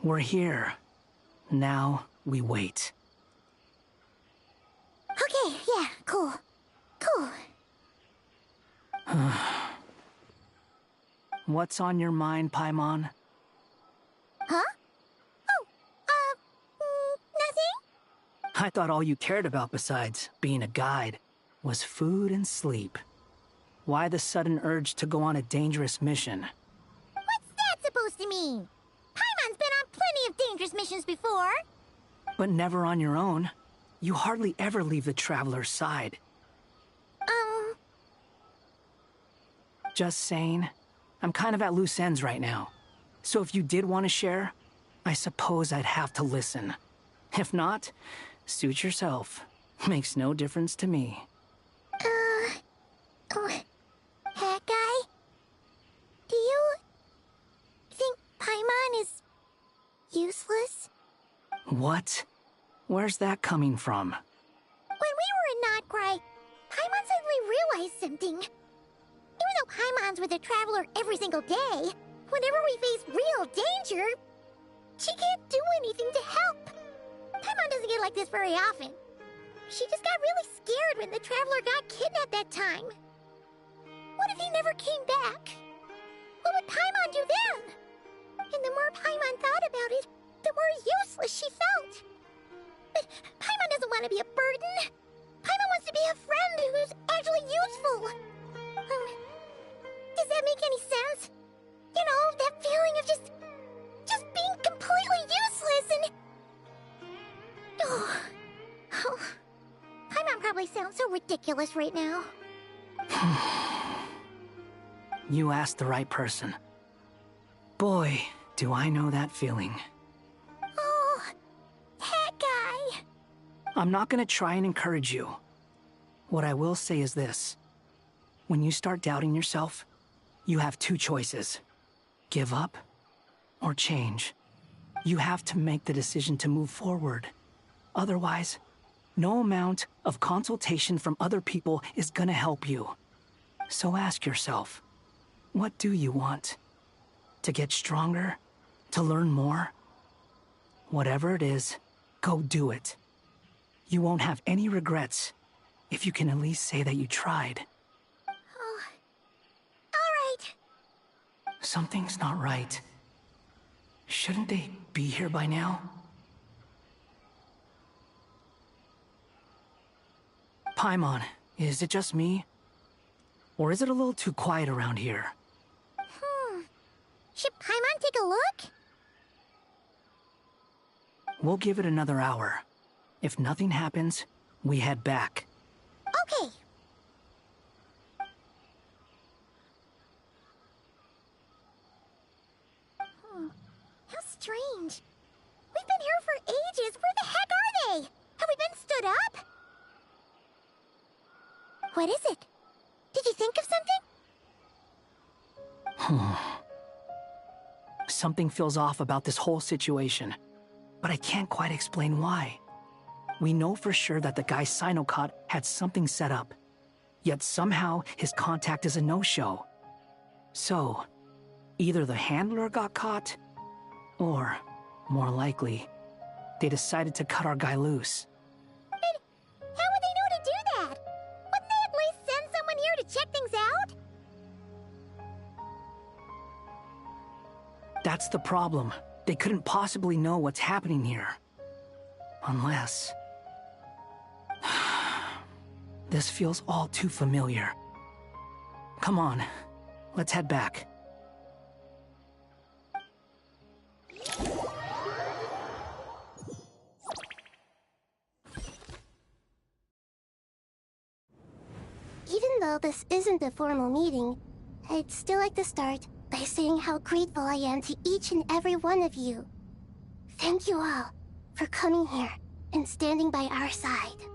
S17: We're here. Now we wait.
S9: Okay, yeah, cool. Cool.
S17: What's on your mind, Paimon?
S9: Huh? Oh, nothing?
S17: I thought all you cared about besides being a guide was food and sleep. Why the sudden urge to go on a dangerous mission?
S9: What's that supposed to mean? Paimon's been on plenty of dangerous missions before.
S17: But never on your own. You hardly ever leave the Traveler's side. Just saying. I'm kind of at loose ends right now. So if you did want to share, I suppose I'd have to listen. If not, suit yourself. Makes no difference to me.
S9: That guy? Do you think Paimon is useless?
S17: What? Where's that coming from?
S9: When we were in Notcry, Paimon suddenly realized something. Even though Paimon's with the Traveler every single day, Whenever we face real danger, she can't do anything to help. Paimon doesn't get like this very often. She just got really scared when the Traveler got kidnapped that time. What if he never came back? What would Paimon do then? And the more Paimon thought about it, the more useless she felt. But Paimon doesn't want to be a burden. Paimon wants to be a friend who's actually useful. Does that make any sense? You know, that feeling of just being completely useless and... Oh. Paimon probably sounds so ridiculous right now.
S17: You asked the right person. Boy, do I know that feeling.
S9: Oh, that guy.
S17: I'm not gonna try and encourage you. What I will say is this. When you start doubting yourself, you have two choices. Give up or change. You have to make the decision to move forward. Otherwise, no amount of consultation from other people is gonna help you. So ask yourself, what do you want? To get stronger? To learn more? Whatever it is, go do it. You won't have any regrets if you can at least say that you tried.
S9: Oh, all right.
S17: Something's not right. Shouldn't they be here by now? Paimon, is it just me? Or is it a little too quiet around here?
S9: Should Paimon take a look?
S17: We'll give it another hour. If nothing happens, we head back.
S9: Okay. How strange. We've been here for ages. Where the heck are they? Have we been stood up? What is it? Did you think of something?
S17: Something feels off about this whole situation, but I can't quite explain why. We know for sure that the guy Sinocot had something set up, yet somehow his contact is a no-show. So, either the handler got caught, or, more likely, they decided to cut our guy loose.
S9: And how would they know to do that? Wouldn't they at least send someone here to check things out?
S17: That's the problem. They couldn't possibly know what's happening here. Unless... This feels all too familiar. Come on, let's head back.
S9: Even though this isn't a formal meeting, I'd still like to start by saying how grateful I am to each and every one of you. Thank you all for coming here and standing by our side.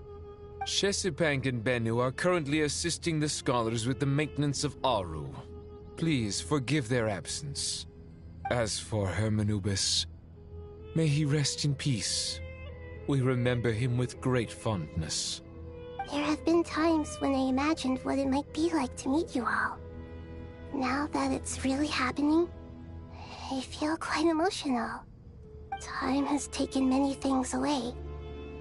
S6: Chesipank and Bennu are currently assisting the scholars with the maintenance of Aru. Please forgive their absence. As for Hermanubis, may he rest in peace. We remember him with great fondness.
S9: There have been times when I imagined what it might be like to meet you all. Now that it's really happening, I feel quite emotional. Time has taken many things away,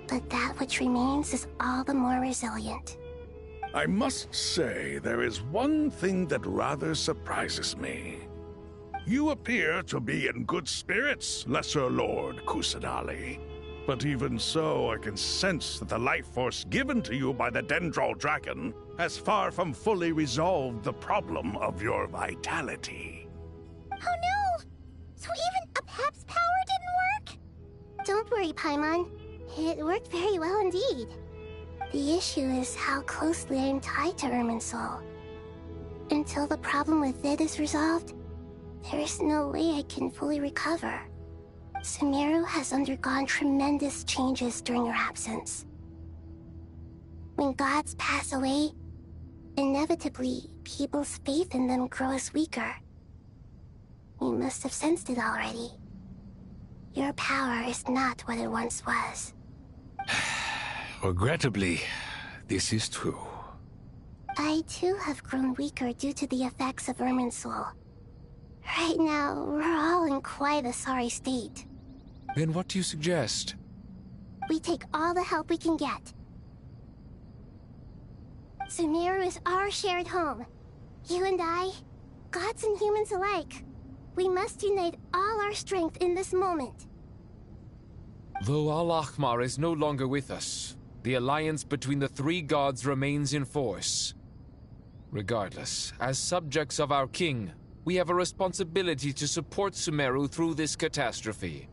S9: but that which remains is all the more resilient.
S4: I must say, there is one thing that rather surprises me. You appear to be in good spirits, Lesser Lord Kusadali. But even so, I can sense that the life force given to you by the Dendral Dragon has far from fully resolved the problem of your vitality.
S9: Oh no! So even a Pep's power didn't work? Don't worry, Paimon. It worked very well indeed. The issue is how closely I'm tied to Irminsul. Until the problem with it is resolved, there is no way I can fully recover. Sumeru has undergone tremendous changes during your absence. When gods pass away, inevitably, people's faith in them grows weaker. You must have sensed it already. Your power is not what it once was.
S5: Regrettably, this is true.
S9: I too have grown weaker due to the effects of Irminsul. Right now, we're all in quite a sorry state.
S6: Then what do you suggest?
S9: We take all the help we can get. Sumeru is our shared home. You and I, gods and humans alike. We must unite all our strength in this moment.
S6: Though Al-Ahmar is no longer with us, the alliance between the three gods remains in force. Regardless, as subjects of our king, we have a responsibility to support Sumeru through this catastrophe.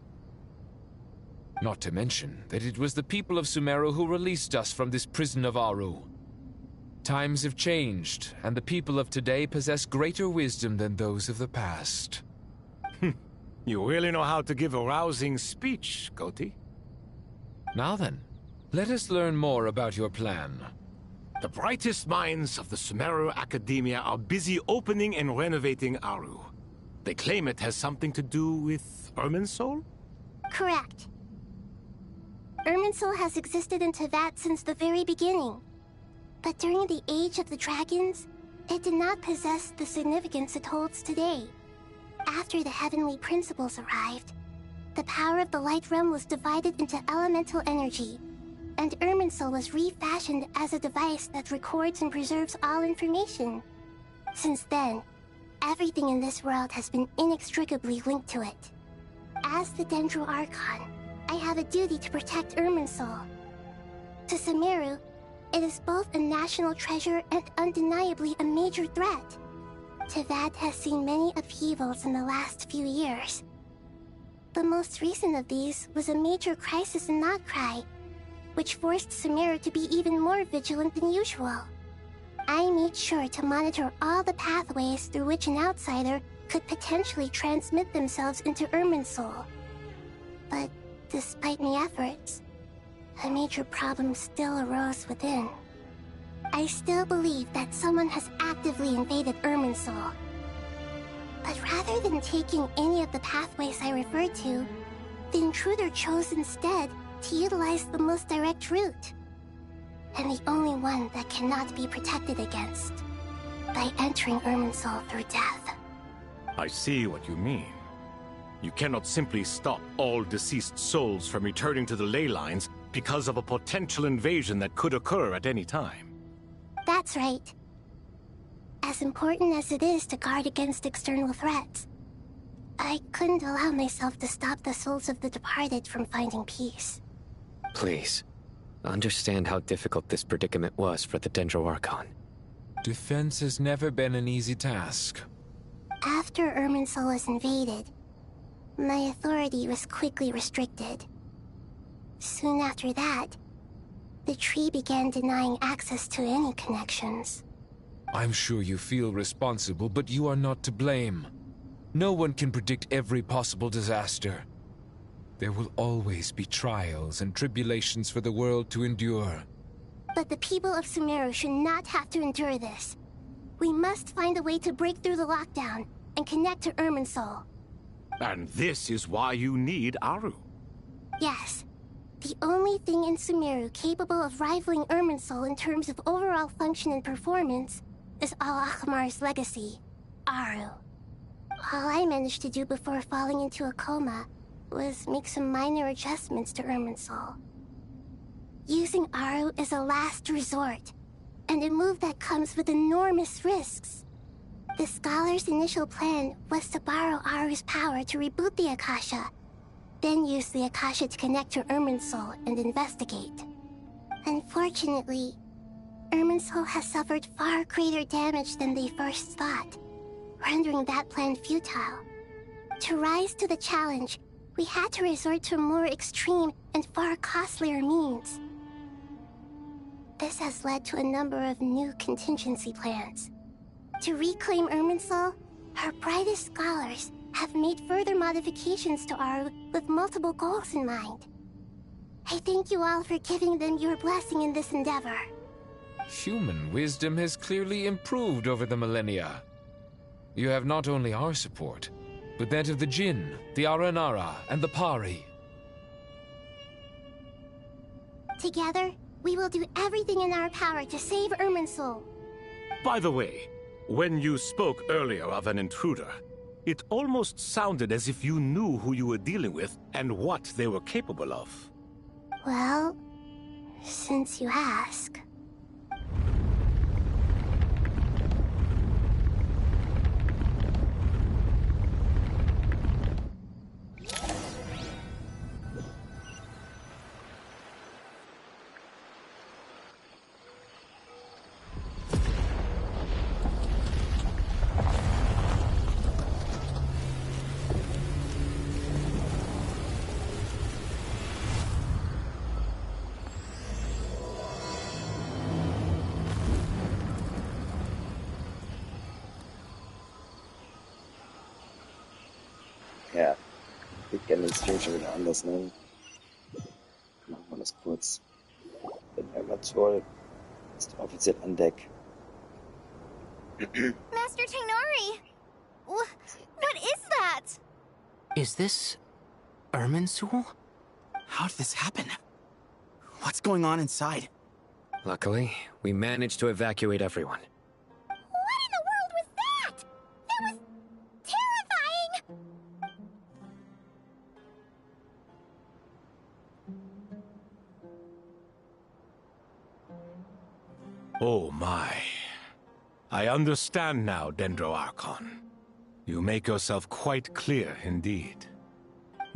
S6: Not to mention that it was the people of Sumeru who released us from this prison of Aru. Times have changed, and the people of today possess greater wisdom than those of the past.
S5: You really know how to give a rousing speech, Goti.
S6: Now then, let us learn more about your plan.
S5: The brightest minds of the Sumeru Academia are busy opening and renovating Aru. They claim it has something to do with Irminsul?
S9: Correct. Irminsul has existed in Teyvat since the very beginning. But during the Age of the Dragons, it did not possess the significance it holds today. After the heavenly principles arrived, the power of the Light Realm was divided into elemental energy, and Irminsul was refashioned as a device that records and preserves all information. Since then, everything in this world has been inextricably linked to it. As the Dendro Archon, I have a duty to protect Irminsul. To Sumeru, it is both a national treasure and undeniably a major threat. Teyvat has seen many upheavals in the last few years. The most recent of these was a major crisis in Notcry, which forced Sumeru to be even more vigilant than usual. I made sure to monitor all the pathways through which an outsider could potentially transmit themselves into Irminsul. But despite my efforts, a major problem still arose within. I still believe that someone has actively invaded Irminsul. But rather than taking any of the pathways I referred to, the intruder chose instead to utilize the most direct route, and the only one that cannot be protected against, by entering Irminsul through death.
S5: I see what you mean. You cannot simply stop all deceased souls from returning to the ley lines because of a potential invasion that could occur at any time.
S9: That's right. As important as it is to guard against external threats, I couldn't allow myself to stop the souls of the departed from finding peace.
S13: Please, understand how difficult this predicament was for the Dendro Archon.
S6: Defense has never been an easy task.
S9: After Irminsul was invaded, my authority was quickly restricted. Soon after that, the tree began denying access to any connections.
S6: I'm sure you feel responsible, but you are not to blame. No one can predict every possible disaster. There will always be trials and tribulations for the world to endure.
S9: But the people of Sumeru should not have to endure this. We must find a way to break through the lockdown and connect to Irminsul.
S5: And this is why you need Aru.
S9: Yes. The only thing in Sumeru capable of rivaling Irminsul in terms of overall function and performance is Al-Ahmar's legacy, Aru. All I managed to do before falling into a coma was make some minor adjustments to Irminsul. Using Aru is a last resort, and a move that comes with enormous risks. The Scholar's initial plan was to borrow Aru's power to reboot the Akasha, then use the Akasha to connect to Irminsul and investigate. Unfortunately, Irminsul has suffered far greater damage than they first thought, rendering that plan futile. To rise to the challenge, we had to resort to more extreme and far costlier means. This has led to a number of new contingency plans. To reclaim Irminsul, our brightest scholars have made further modifications to Aru with multiple goals in mind. I thank you all for giving them your blessing in this endeavor.
S6: Human wisdom has clearly improved over the millennia. You have not only our support, but that of the Jinn, the Aranara, and the Pari.
S9: Together, we will do everything in our power to save Irminsul.
S5: By the way, when you spoke earlier of an intruder, It almost sounded as if you knew who you were dealing with and what they were capable of.
S9: Well, since you ask.
S1: Ja, ich kenne den Stream schon wieder anders, ne? Machen wir das kurz. Der Erlöschen ist offiziell an Deck.
S9: Master Tainari! What is that?
S10: Is this Irminsul?
S18: How did this happen? What's going on inside?
S13: Luckily, we managed to evacuate everyone.
S9: What in the world was that? That was terrifying!
S5: Oh my. I understand now, Dendro Archon. You make yourself quite clear indeed.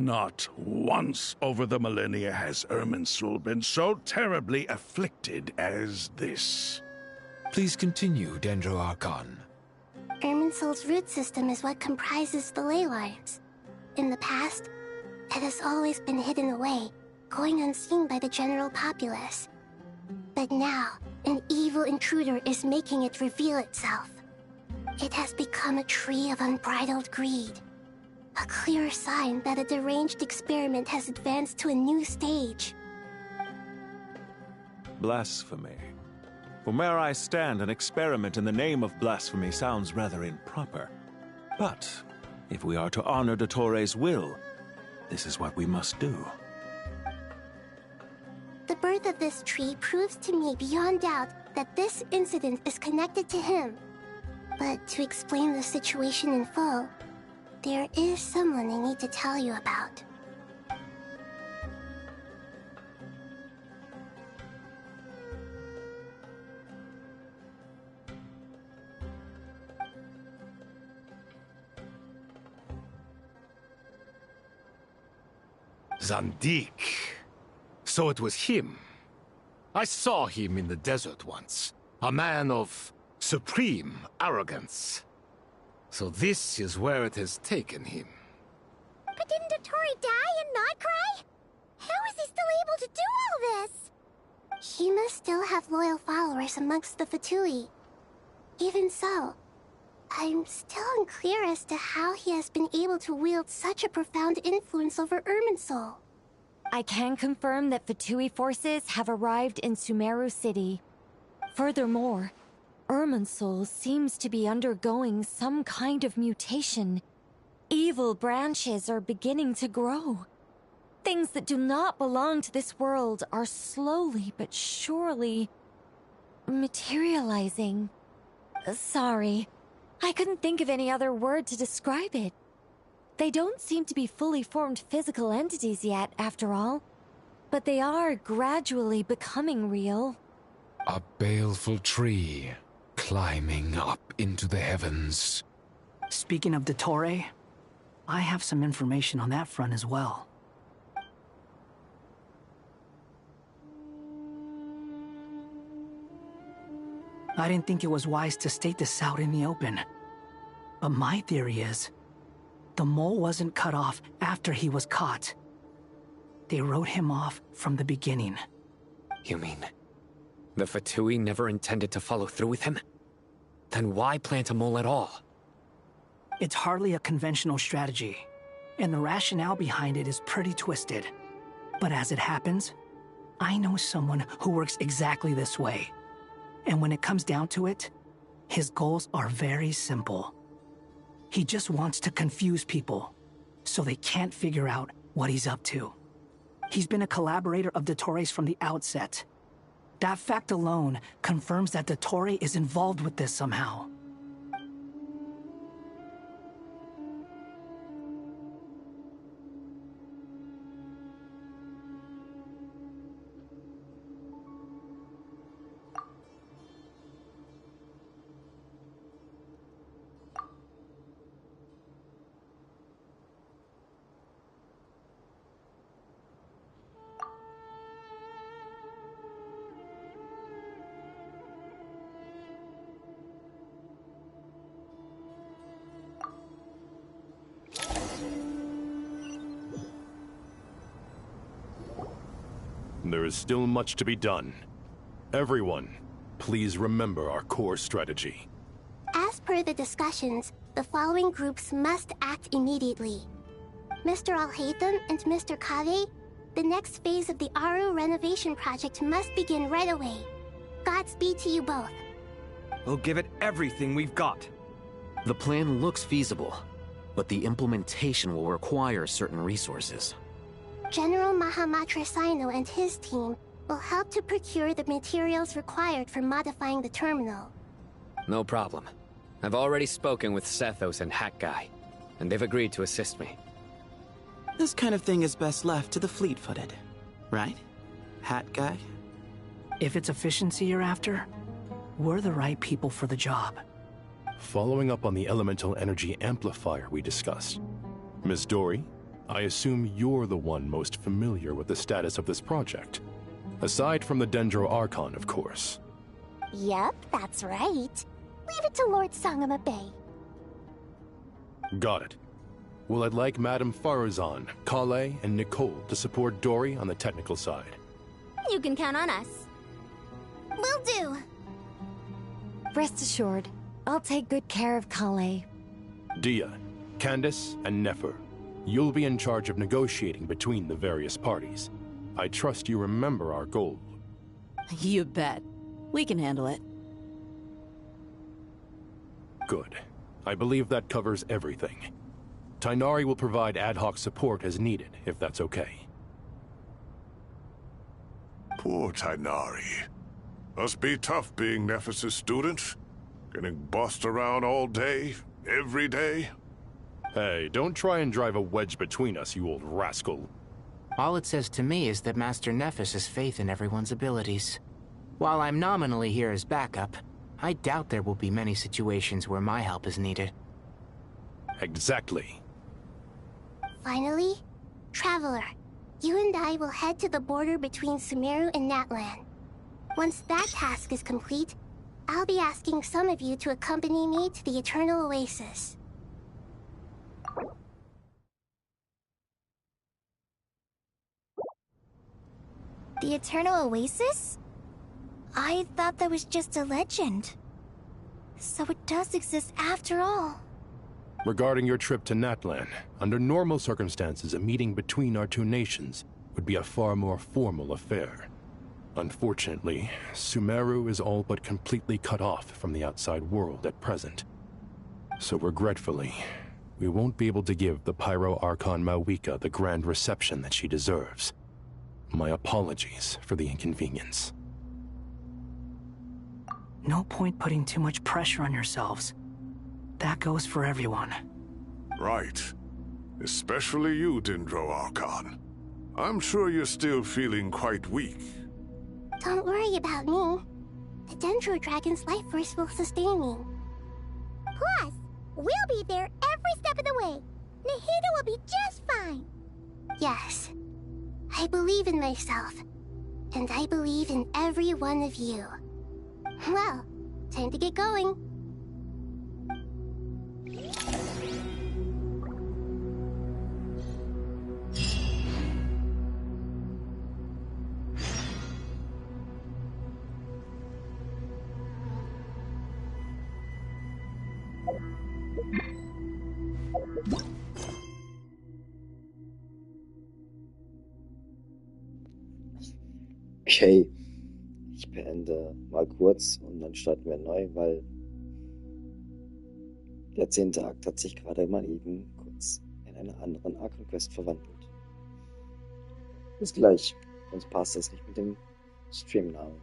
S4: Not once over the millennia has Irminsul been so terribly afflicted as this.
S6: Please continue, Dendro Archon.
S9: Irminsul's root system is what comprises the ley lines. In the past, it has always been hidden away, going unseen by the general populace. But now, an evil intruder is making it reveal itself. It has become a tree of unbridled greed. A clear sign that a deranged experiment has advanced to a new stage.
S19: Blasphemy. From where I stand, an experiment in the name of blasphemy sounds rather improper. But if we are to honor Dottores' will, this is what we must do.
S9: The birth of this tree proves to me beyond doubt that this incident is connected to him. But to explain the situation in full, there is someone I need to tell you about.
S5: Zandik. So it was him. I saw him in the desert once. A man of supreme arrogance. So this is where it has taken him.
S9: But didn't Dottore die and not cry? How is he still able to do all this? He must still have loyal followers amongst the Fatui. Even so, I'm still unclear as to how he has been able to wield such a profound influence over Irminsul.
S12: I can confirm that Fatui forces have arrived in Sumeru City. Furthermore, Irminsul seems to be undergoing some kind of mutation. Evil branches are beginning to grow. Things that do not belong to this world are slowly but surely materializing. Sorry, I couldn't think of any other word to describe it. They don't seem to be fully formed physical entities yet, after all. But they are gradually becoming real.
S6: A baleful tree, climbing up into the heavens.
S17: Speaking of Dottore, I have some information on that front as well. I didn't think it was wise to state this out in the open. But my theory is, the mole wasn't cut off after he was caught. They wrote him off from the beginning.
S13: You mean, the Fatui never intended to follow through with him? Then why plant a mole at all?
S17: It's hardly a conventional strategy, and the rationale behind it is pretty twisted. But as it happens, I know someone who works exactly this way. And when it comes down to it, his goals are very simple. He just wants to confuse people, so they can't figure out what he's up to. He's been a collaborator of Dottore's from the outset. That fact alone confirms that Dottore is involved with this somehow.
S20: There is still much to be done. Everyone, please remember our core strategy.
S9: As per the discussions, the following groups must act immediately. Mr. Alhaitham and Mr. Kave, the next phase of the Aru renovation project must begin right away. Godspeed to you both.
S2: We'll give it everything we've got.
S3: The plan looks feasible, but the implementation will require certain resources.
S9: General Mahamatra Sino and his team will help to procure the materials required for modifying the terminal.
S13: No problem. I've already spoken with Sethos and Hat Guy, and they've agreed to assist me.
S18: This kind of thing is best left to the fleet-footed, right? Hat Guy?
S17: If it's efficiency you're after, we're the right people for the job.
S20: Following up on the elemental energy amplifier we discussed, Ms. Dory, I assume you're the one most familiar with the status of this project. Aside from the Dendro Archon, of course.
S9: Yep, that's right. Leave it to Lord Sangama Bay.
S20: Got it. Well, I'd like Madame Farazan, Kale, and Nicole to support Dory on the technical side.
S9: You can count on us. Will do.
S12: Rest assured, I'll take good care of Kale.
S20: Dia, Candace, and Nefer, you'll be in charge of negotiating between the various parties. I trust you remember our goal.
S21: You bet. We can handle it.
S20: Good. I believe that covers everything. Tainari will provide ad hoc support as needed, if that's okay.
S4: Poor Tainari. Must be tough being Nephis' student. Getting bossed around all day, every day.
S20: Hey, don't try and drive a wedge between us, you old rascal.
S22: All it says to me is that Master Nephis has faith in everyone's abilities. While I'm nominally here as backup, I doubt there will be many situations where my help is needed.
S20: Exactly.
S9: Finally, Traveler, you and I will head to the border between Sumeru and Natlan. Once that task is complete, I'll be asking some of you to accompany me to the Eternal Oasis. The Eternal Oasis? I thought that was just a legend. So it does exist after all.
S20: Regarding your trip to Natlan, under normal circumstances, a meeting between our two nations would be a far more formal affair. Unfortunately, Sumeru is all but completely cut off from the outside world at present. So regretfully, we won't be able to give the Pyro Archon Mawika the grand reception that she deserves. My apologies for the inconvenience.
S17: No point putting too much pressure on yourselves. That goes for everyone.
S4: Right. Especially you, Dendro Archon. I'm sure you're still feeling quite weak.
S9: Don't worry about me. The Dendro Dragon's life force will sustain me. Plus, we'll be there every step of the way. Nahida will be just fine. Yes. I believe in myself. And I believe in every one of you. Well, time to get going.
S1: Okay, ich beende mal kurz und dann starten wir neu, weil der 10. Akt hat sich gerade mal eben kurz in einen anderen Archon Quest verwandelt. Bis gleich, sonst passt das nicht mit dem Streamnamen.